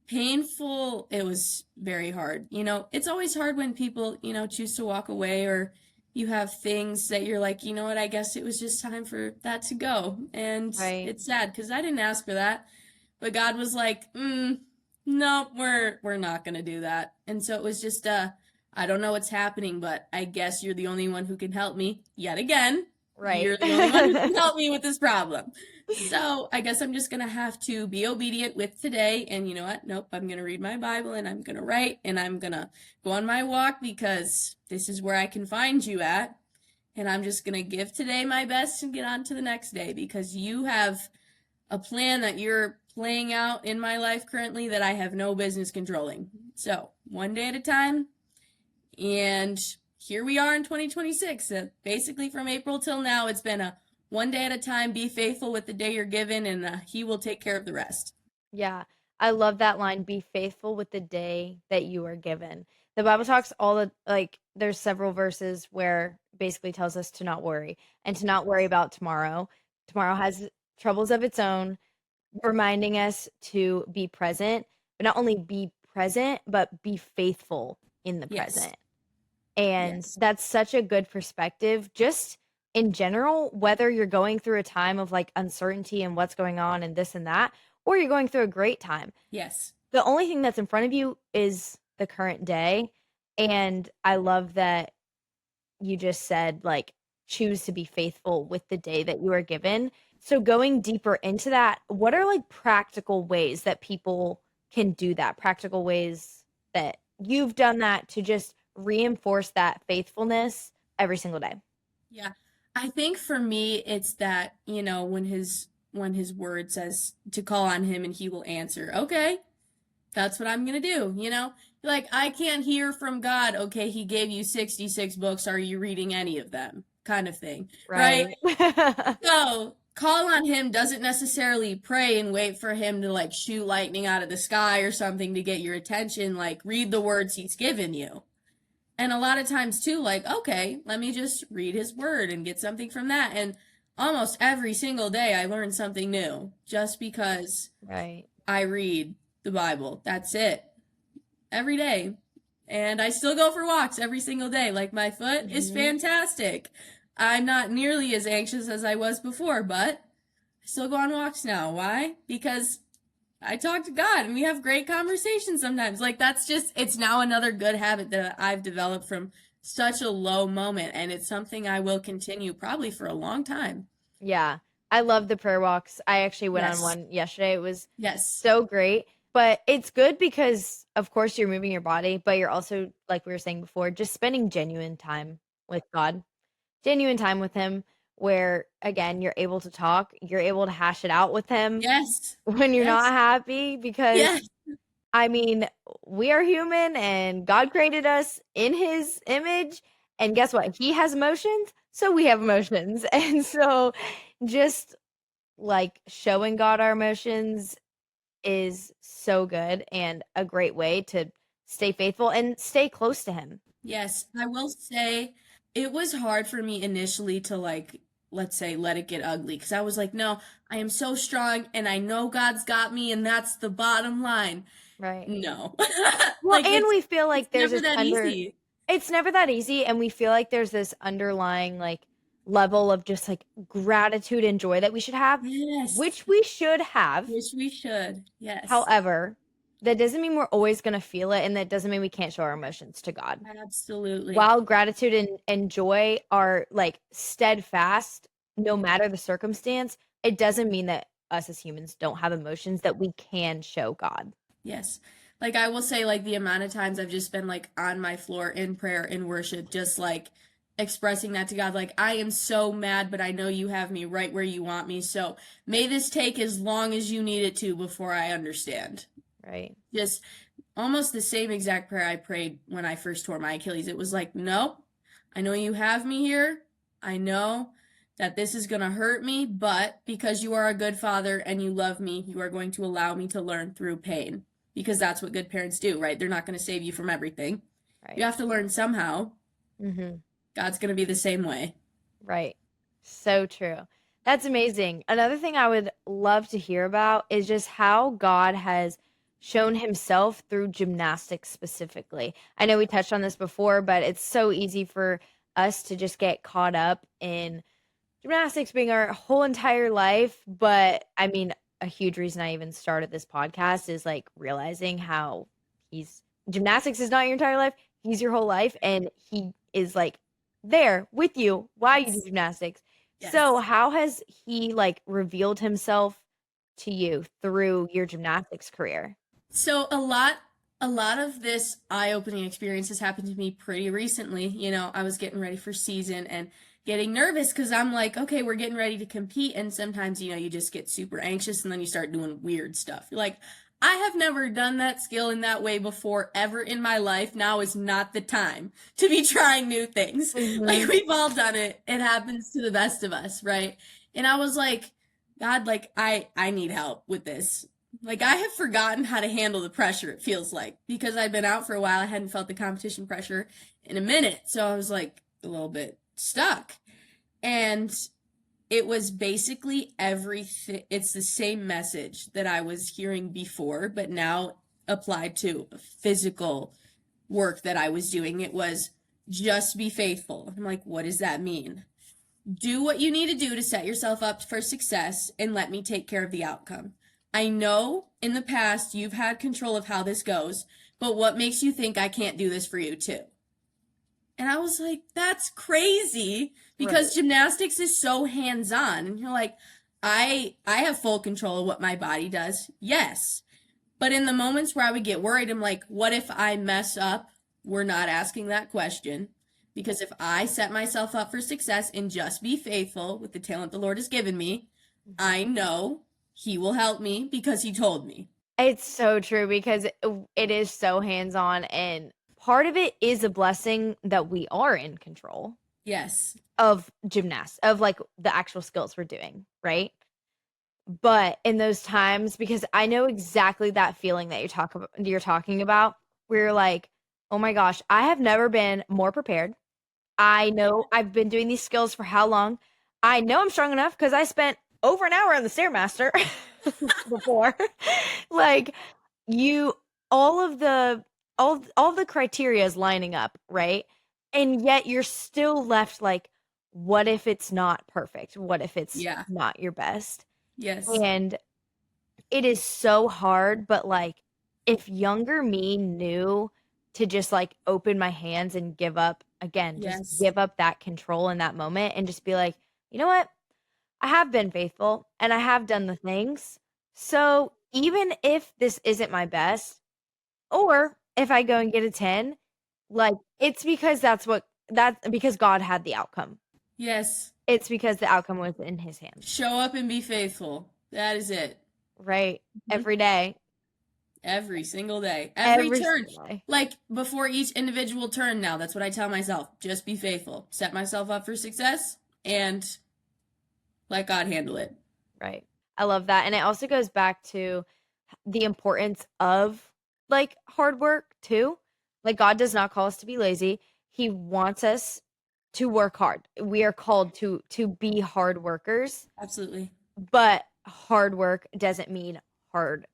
painful. It was very hard. It's always hard when people, choose to walk away or you have things that you're like, you know what, I guess it was just time for that to go. And right. it's sad because I didn't ask for that. But God was like, no, we're not gonna do that. And so it was just I don't know what's happening, but I guess you're the only one who can help me yet again. Right. You're the only one who can help me with this problem. So I guess I'm just gonna have to be obedient with today. And you know what? Nope, I'm gonna read my Bible and I'm gonna write and I'm gonna go on my walk because this is where I can find you at. And I'm just gonna give today my best and get on to the next day because you have a plan that you're playing out in my life currently that I have no business controlling. So, one day at a time. And here we are in 2026. Basically, from April till now, it's been a one day at a time. Be faithful with the day you're given, and He will take care of the rest. Yeah. I love that line, be faithful with the day that you are given. The Bible talks there's several verses where basically tells us to not worry and to not worry about tomorrow. Tomorrow has troubles of its own, reminding us to be present, but not only be present, but be faithful in the Yes. present. And Yes. that's such a good perspective, just in general, whether you're going through a time of like uncertainty and what's going on and this and that, or you're going through a great time. Yes. The only thing that's in front of you is the current day. And I love that you just said, like, choose to be faithful with the day that you are given. So going deeper into that, what are like practical ways that people can do that? Practical ways that you've done that to just reinforce that faithfulness every single day. Yeah. I think for me, it's that, when his word says to call on him and he will answer. Okay, that's what I'm going to do, Like, I can't hear from God. Okay, he gave you 66 books. Are you reading any of them? Kind of thing. Right? So, call on him doesn't necessarily pray and wait for him to, like, shoot lightning out of the sky or something to get your attention. Like, read the words he's given you. And a lot of times, too, like, okay, let me just read his word and get something from that. And almost every single day, I learn something new just because Right. I read the Bible. That's it. Every day. And I still go for walks every single day. Like, my foot is fantastic. I'm not nearly as anxious as I was before, but I still go on walks now. Why? Because I talk to God and we have great conversations sometimes. Like, it's now another good habit that I've developed from such a low moment. And it's something I will continue probably for a long time. Yeah. I love the prayer walks. I actually went Yes. on one yesterday. It was Yes. so great. But it's good because, of course, you're moving your body, but you're also, like we were saying before, just spending genuine time with God, genuine time with Him, where, again, you're able to talk, you're able to hash it out with Him Yes. when you're not Yes. happy. Because, Yes. I mean, we are human and God created us in His image. And guess what? He has emotions, so we have emotions. And so just like showing God our emotions is so good and a great way to stay faithful and stay close to Him. Yes. I will say it was hard for me initially to, like, let's say, let it get ugly. Because I was like, no, I am so strong and I know God's got me and that's the bottom line. Right. No. Well, Like, and we feel like it's there's never this that easy. it's never that easy, and we feel like there's this underlying like level of just like gratitude and joy that we should have, Yes. which we should have. Which we should. Yes. However, that doesn't mean we're always going to feel it, and that doesn't mean we can't show our emotions to God. Absolutely. While gratitude and joy are like steadfast, no matter the circumstance, it doesn't mean that us as humans don't have emotions that we can show God. Yes. Like I will say, like the amount of times I've just been like on my floor in prayer, in worship, just like expressing that to God. Like, I am so mad, but I know you have me right where you want me. So may this take as long as you need it to before I understand. Right. Just almost the same exact prayer I prayed when I first tore my Achilles. It was like, nope, I know you have me here. I know that this is going to hurt me, but because you are a good father and you love me, you are going to allow me to learn through pain, because that's what good parents do, right? They're not going to save you from everything. Right. You have to learn somehow. Mm-hmm. God's going to be the same way. Right. So true. That's amazing. Another thing I would love to hear about is just how God has shown himself through gymnastics specifically. I know we touched on this before, but it's so easy for us to just get caught up in gymnastics being our whole entire life. But I mean, a huge reason I even started this podcast is like realizing how gymnastics is not your entire life. He's your whole life, and he is like there with you while you do gymnastics. Yes. So how has he like revealed himself to you through your gymnastics career? So a lot of this eye-opening experience has happened to me pretty recently. You know, I was getting ready for season and getting nervous because I'm like, okay, we're getting ready to compete, and sometimes, you know, you just get super anxious and then you start doing weird stuff. You're like, I have never done that skill in that way before ever in my life. Now is not the time to be trying new things. Mhm. Like, we've all done it. It happens to the best of us, right? And I was like, God, like, I need help with this. Like, I have forgotten how to handle the pressure, it feels like, because I've been out for a while. I hadn't felt the competition pressure in a minute. So I was like a little bit stuck. And it was basically everything. It's the same message that I was hearing before, but now applied to physical work that I was doing. It was just be faithful. I'm like, what does that mean? Do what you need to do to set yourself up for success and let me take care of the outcome. I know in the past you've had control of how this goes, but what makes you think I can't do this for you too? And I was like, that's crazy, because gymnastics is so hands-on. And you're like, I have full control of what my body does. Yes. But in the moments where I would get worried, I'm like, what if I mess up? We're not asking that question. Because if I set myself up for success and just be faithful with the talent the Lord has given me, I know he will help me because he told me. It's so true, because it is so hands-on, and part of it is a blessing that we are in control. Yes. Of gymnasts, of like the actual skills we're doing, right? But in those times, because I know exactly that feeling that you're talking about, where you're like, oh my gosh, I have never been more prepared. I know I've been doing these skills for how long? I know I'm strong enough because I spent over an hour on the Stairmaster before. Like, you all of the criteria is lining up, right? And yet you're still left like, what if it's not perfect? What if it's not your best? Yes. And it is so hard, but like, if younger me knew to just like open my hands and give up again, just give up that control in that moment and just be like, you know what? I have been faithful and I have done the things. So even if this isn't my best, or if I go and get a 10, like, it's because because God had the outcome. Yes. It's because the outcome was in his hands. Show up and be faithful. That is it. Right. Every day. Every single day. Every turn. Day. Like, before each individual turn now, that's what I tell myself. Just be faithful. Set myself up for success and let God handle it. Right. I love that. And it also goes back to the importance of like hard work too. Like, God does not call us to be lazy. He wants us to work hard. We are called to be hard workers. Absolutely. But hard work doesn't mean hard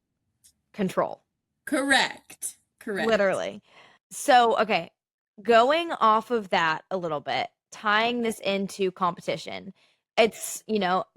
control. Correct. Literally. So, okay, going off of that a little bit, tying this into competition. It's,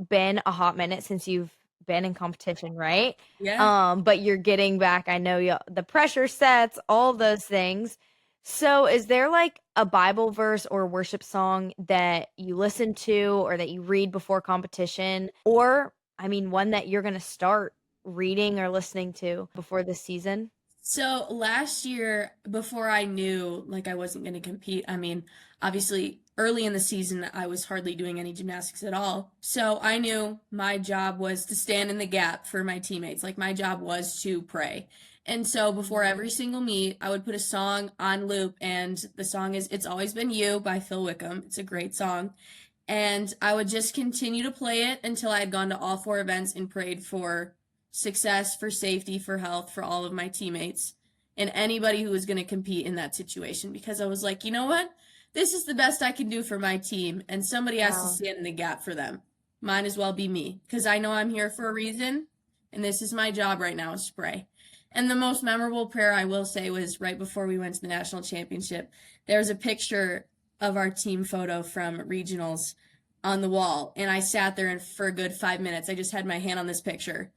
been a hot minute since you've been in competition, right? Yeah. But you're getting back, I know the pressure sets, all those things. So is there like a Bible verse or worship song that you listen to or that you read before competition? Or, I mean, one that you're going to start reading or listening to before this season? So last year, before I knew like I wasn't going to compete, I mean, obviously early in the season, I was hardly doing any gymnastics at all. So I knew my job was to stand in the gap for my teammates. Like my job was to pray. And so before every single meet, I would put a song on loop, and the song is It's Always Been You by Phil Wickham. It's a great song. And I would just continue to play it until I had gone to all 4 events and prayed for success, for safety, for health, for all of my teammates and anybody who was going to compete in that situation, because I was like, you know what? This is the best I can do for my team, and somebody has to Wow. stand in the gap for them. Might as well be me, because I know I'm here for a reason, and this is my job right now is to pray. And the most memorable prayer I will say was right before we went to the national championship. There was a picture of our team photo from regionals on the wall, and I sat there and for a good 5 minutes I just had my hand on this picture,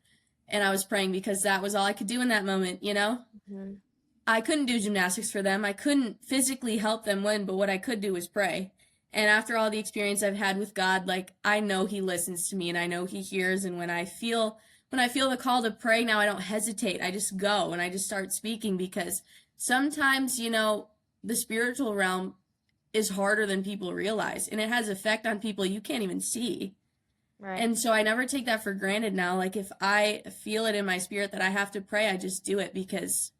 and I was praying because that was all I could do in that moment, you know? Mhm. I couldn't do gymnastics for them. I couldn't physically help them win, but what I could do was pray. And after all the experience I've had with God, like I know he listens to me and I know he hears, and when I feel the call to pray now, I don't hesitate. I just go and I just start speaking, because sometimes, the spiritual realm is harder than people realize, and it has effect on people you can't even see. Right. And so I never take that for granted now. Like if I feel it in my spirit that I have to pray, I just do it, because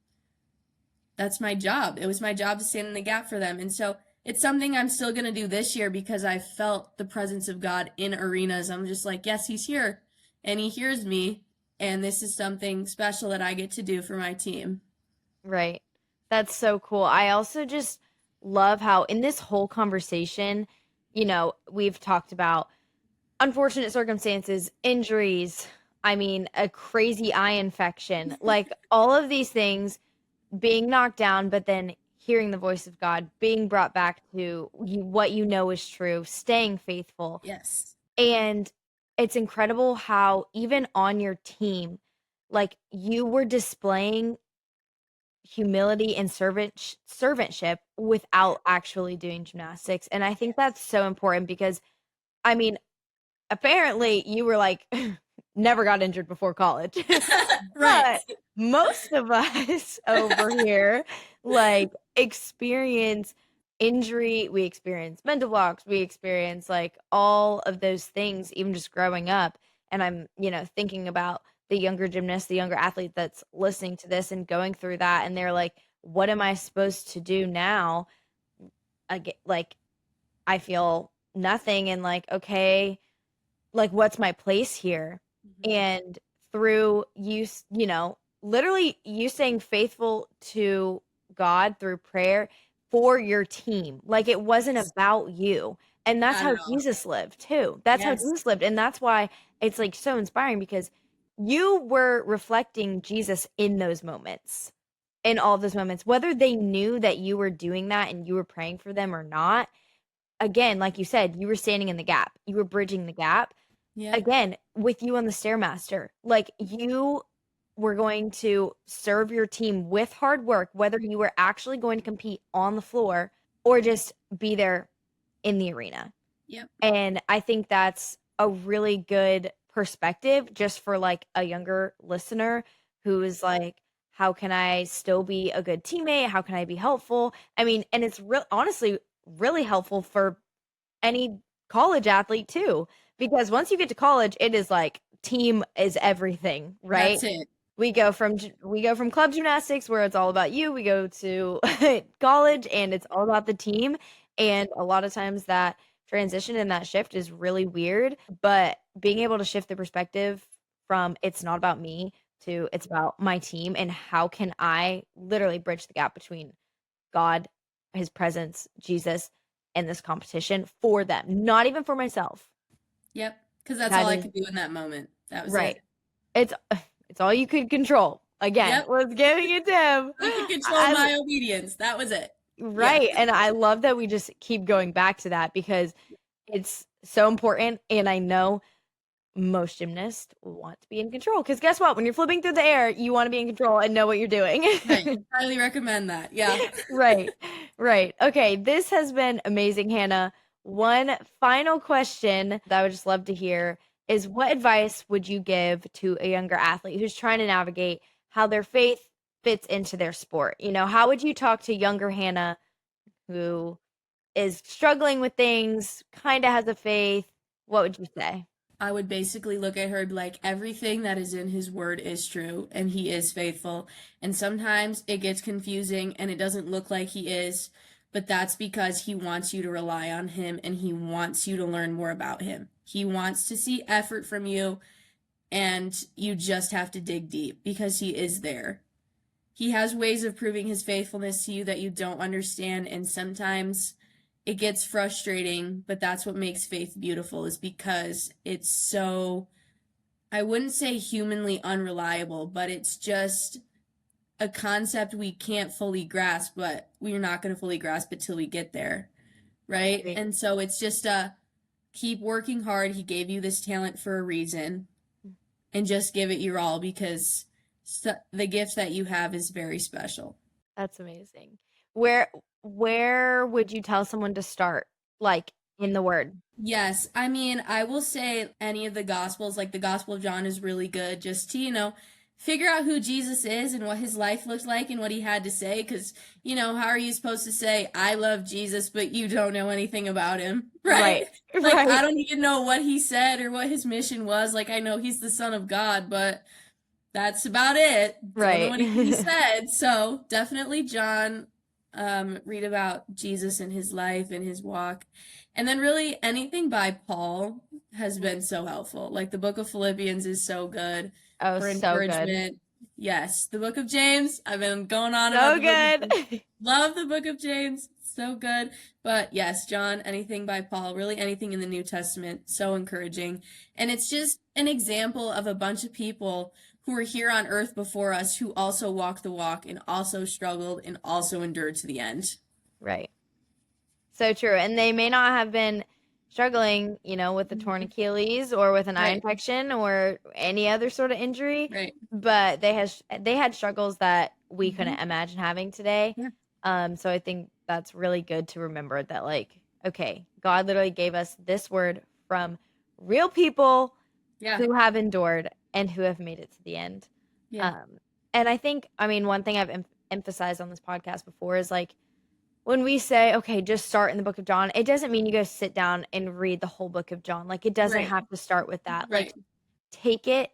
that's my job. It was my job to stand in the gap for them. And so it's something I'm still going to do this year, because I felt the presence of God in arenas. I'm just like, yes, he's here and he hears me. And this is something special that I get to do for my team. Right. That's so cool. I also just love how in this whole conversation, we've talked about unfortunate circumstances, injuries, I mean, a crazy eye infection, like all of these things, being knocked down, but then hearing the voice of God, being brought back to what you know is true, staying faithful. Yes. And it's incredible how even on your team, like you were displaying humility and servantship without actually doing gymnastics. And I think that's so important because, I mean, apparently you were like never got injured before college. Right. But most of us over here like experience injury, we experience mental blocks, we experience like all of those things even just growing up. And I'm, thinking about the younger gymnast, the younger athlete that's listening to this and going through that, and they're like, what am I supposed to do now? Like I feel nothing, and like, okay, like what's my place here? And through literally you staying faithful to God through prayer for your team, like it wasn't Yes. about you. And that's Not how at all. Jesus lived too. That's how Yes. Jesus lived, and that's why it's like so inspiring, because you were reflecting Jesus in those moments, in all those moments, whether they knew that you were doing that and you were praying for them or not. Again, like you said, you were standing in the gap, you were bridging the gap. Yep. Again, with you on the Stairmaster, like you were going to serve your team with hard work, whether you were actually going to compete on the floor or just be there in the arena. Yep. And I think that's a really good perspective just for like a younger listener who is like, how can I still be a good teammate? How can I be helpful? I mean, and it's honestly really helpful for any college athlete too, because once you get to college, it is like team is everything, right? That's it. We go from club gymnastics where it's all about you. We go to college and it's all about the team. And a lot of times that transition and that shift is really weird, but being able to shift the perspective from it's not about me to it's about my team and how can I literally bridge the gap between God, his presence, Jesus, and this competition for them, not even for myself. Yep. Because that's That all I is could do in that moment. That was right. it. It's it's all you could control. Again, Yep. was giving it to him. I could control I my obedience. That was it. Yeah. right, and I love that we just keep going back to that because it's so important, and I know most gymnasts want to be in control. Because guess what? When you're flipping through the air, you want to be in control and know what you're doing. Right. Highly recommend that. Yeah. Right. Right. Okay. This has been amazing, Hannah. One final question that I would just love to hear is what advice would you give to a younger athlete who's trying to navigate how their faith fits into their sport? You know, how would you talk to younger Hannah who is struggling with things, kind of has a faith? What would you say? I would basically look at her and be like, everything that is in his word is true, and he is faithful. And sometimes it gets confusing and it doesn't look like he is, but that's because he wants you to rely on him and he wants you to learn more about him. He wants to see effort from you, and you just have to dig deep because he is there. He has ways of proving his faithfulness to you that you don't understand, and sometimes it gets frustrating, but that's what makes faith beautiful, is because it's so, I wouldn't say humanly unreliable, but it's just a concept we can't fully grasp, but we're not going to fully grasp it till we get there, right? Right. And so it's just keep working hard. He gave you this talent for a reason, and just give it your all, because the gift that you have is very special. That's amazing. Where would you tell someone to start? Like in the word. Yes, I mean, I will say any of the Gospels, like the Gospel of John is really good, just to, figure out who Jesus is and what his life looked like and what he had to say, because, how are you supposed to say, I love Jesus, but you don't know anything about him, right? Like, Right. I don't even know what he said or what his mission was. Like, I know he's the Son of God, but that's about it. Don't know Right. anything he said. So definitely John, read about Jesus and his life and his walk. And then really anything by Paul has been so helpful. Like the book of Philippians is so good Oh, for so good. encouragement. Yes, the book of James. I've been going on So about the book of James. good. Love the book of James. So good. But yes, John, anything by Paul, really anything in the New Testament, so encouraging. And it's just an example of a bunch of people who were here on earth before us who also walked the walk and also struggled and also endured to the end. Right. So true. And they may not have been struggling, with a torn Achilles or with an eye Right. infection or any other sort of injury, Right. but they had struggles that we couldn't imagine having today. Yeah. So I think that's really good to remember that, like, okay, God literally gave us this word from real people Yeah. who have endured and who have made it to the end. Yeah. And I think, one thing I've emphasized on this podcast before is, like, when we say, okay, just start in the book of John, it doesn't mean you go sit down and read the whole book of John. Like, it doesn't Right. have to start with that. Right. Like, take it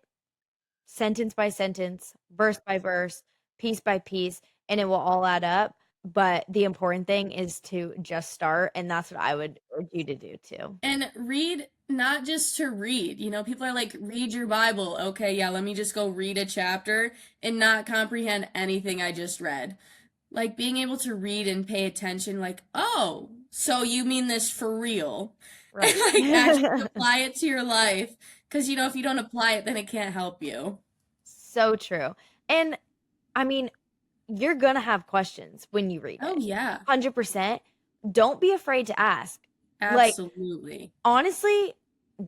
sentence by sentence, verse by verse, piece by piece, and it will all add up. But the important thing is to just start, and that's what I would urge you to do too. And read, not just to read. People are like, read your Bible. Okay, yeah, let me just go read a chapter and not comprehend anything I just read. Like, being able to read and pay attention, like, oh, so you mean this for real? Right. And, like, actually apply it to your life. Because, if you don't apply it, then it can't help you. So true. And, you're going to have questions when you read it. Oh, yeah. 100%. Don't be afraid to ask. Absolutely. Like, honestly,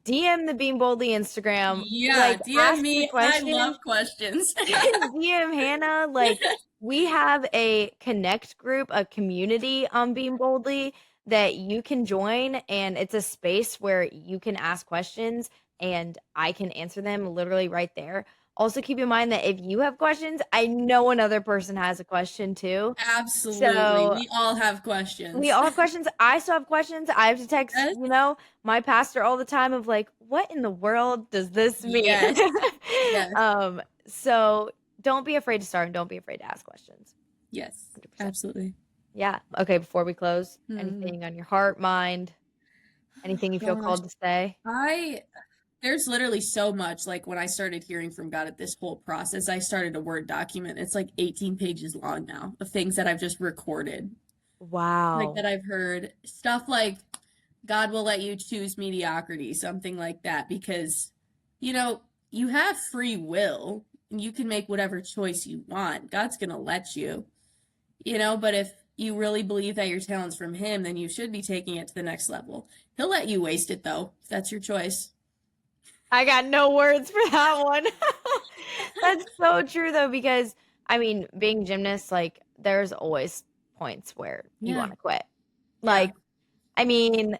DM the Beam Boldly Instagram. Yeah, like, DM me. I love questions. DM Hannah. Like, we have a connect group, a community on Beam Boldly that you can join, and it's a space where you can ask questions and I can answer them literally right there. Also, keep in mind that if you have questions, I know another person has a question too. Absolutely. So we all have questions. we all have questions. I still have questions. I have to text, Yes. my pastor all the time of like, what in the world does this mean? Yes. Yes. So don't be afraid to start and don't be afraid to ask questions. Yes. 100%. Absolutely. Yeah. Okay. Before we close, anything on your heart, mind, anything you feel called to say? There's literally so much. Like, when I started hearing from God at this whole process, I started a Word document. It's like 18 pages long now of things that I've just recorded. Wow. Like, that I've heard. Stuff like, God will let you choose mediocrity, something like that, because, you have free will and you can make whatever choice you want. God's going to let you, but if you really believe that your talent's from him, then you should be taking it to the next level. He'll let you waste it though, if that's your choice. I got no words for that one. That's so true though, because I mean, being gymnast, like there's always points where you want Yeah. to quit. Yeah. Like, I mean,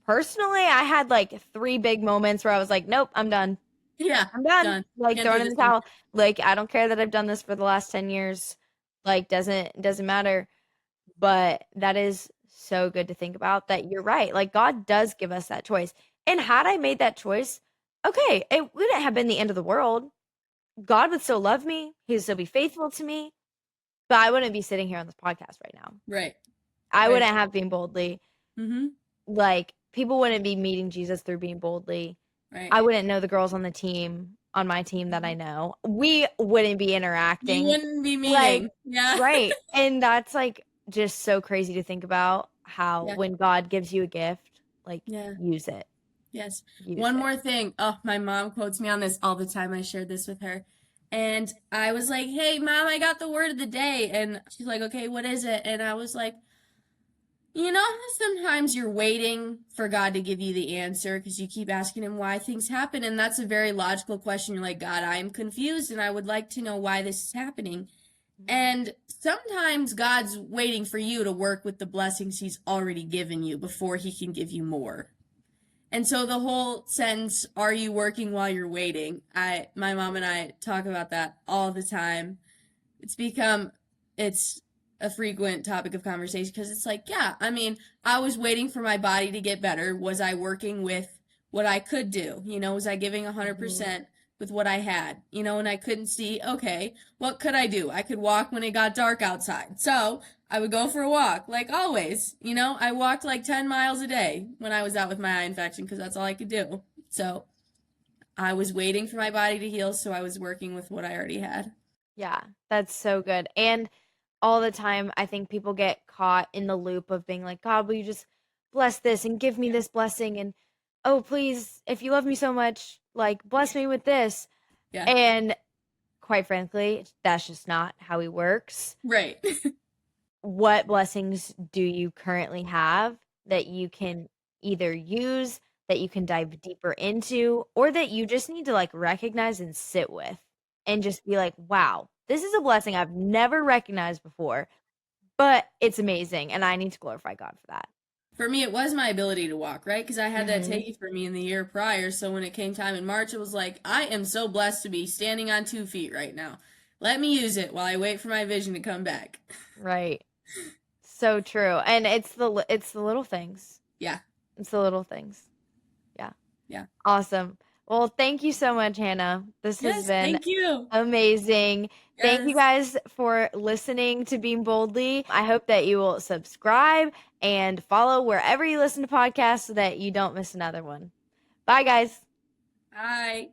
personally, I had like 3 big moments where I was like, nope, I'm done. Yeah. I'm done. Done. Like Can't do throwing in this the anymore. towel. Like I don't care that I've done this for the last 10 years. Like doesn't matter. But that is so good to think about that you're right. Like God does give us that choice. And had I made that choice, okay, it wouldn't have been the end of the world. God would still love me. He would still be faithful to me. But I wouldn't be sitting here on this podcast right now. Right. I Right. wouldn't have Being Boldly. Mm-hmm. Like people wouldn't be meeting Jesus through Being Boldly. Right. I wouldn't know the girls on my team that I know. We wouldn't be We interacting. wouldn't be Like, meeting. Yeah. right. And that's like just so crazy to think about how Yeah. when God gives you a gift, like Yeah. use it. Yes. Use One it. more thing. Oh, my mom quotes me on this all the time. I shared this with her. And I was like, hey, mom, I got the word of the day. And she's like, okay, what is it? And I was like, you know, sometimes you're waiting for God to give you the answer because you keep asking him why things happen. And that's a very logical question. You're like, God, I'm confused and I would like to know why this is happening. And sometimes God's waiting for you to work with the blessings he's already given you before he can give you more. And so the whole sentence, are you working while you're waiting? My mom and I talk about that all the time. It's a frequent topic of conversation because it's like, yeah, I mean, I was waiting for my body to get better. Was I working with what I could do? You know, was I giving 100% with what I had? You know, and I couldn't see, okay, what could I do? I could walk when it got dark outside. So I would go for a walk, like always. You know, I walked like 10 miles a day when I was out with my eye infection because that's all I could do. So I was waiting for my body to heal, so I was working with what I already had. Yeah, that's so good. And all the time, I think people get caught in the loop of being like, God, will you just bless this and give me this blessing? And oh, please, if you love me so much, like bless me with this. Yeah. And quite frankly, that's just not how he works. Right. What blessings do you currently have that you can either use, that you can dive deeper into, or that you just need to like recognize and sit with and just be like, wow, this is a blessing I've never recognized before, but it's amazing. And I need to glorify God for that. For me, it was my ability to walk, right? Because I had that Mhm. taken from me in the year prior. So when it came time in March, it was like, I am so blessed to be standing on 2 feet right now. Let me use it while I wait for my vision to come back. Right. So true. And it's the little things. Yeah. It's the little things. Yeah. Yeah. Awesome. Well, thank you so much, Hannah. This has Yes, been thank you. amazing. Thank you Yes. guys for listening to Being Boldly. I hope that you will subscribe and follow wherever you listen to podcasts so that you don't miss another one. Bye, guys. Bye.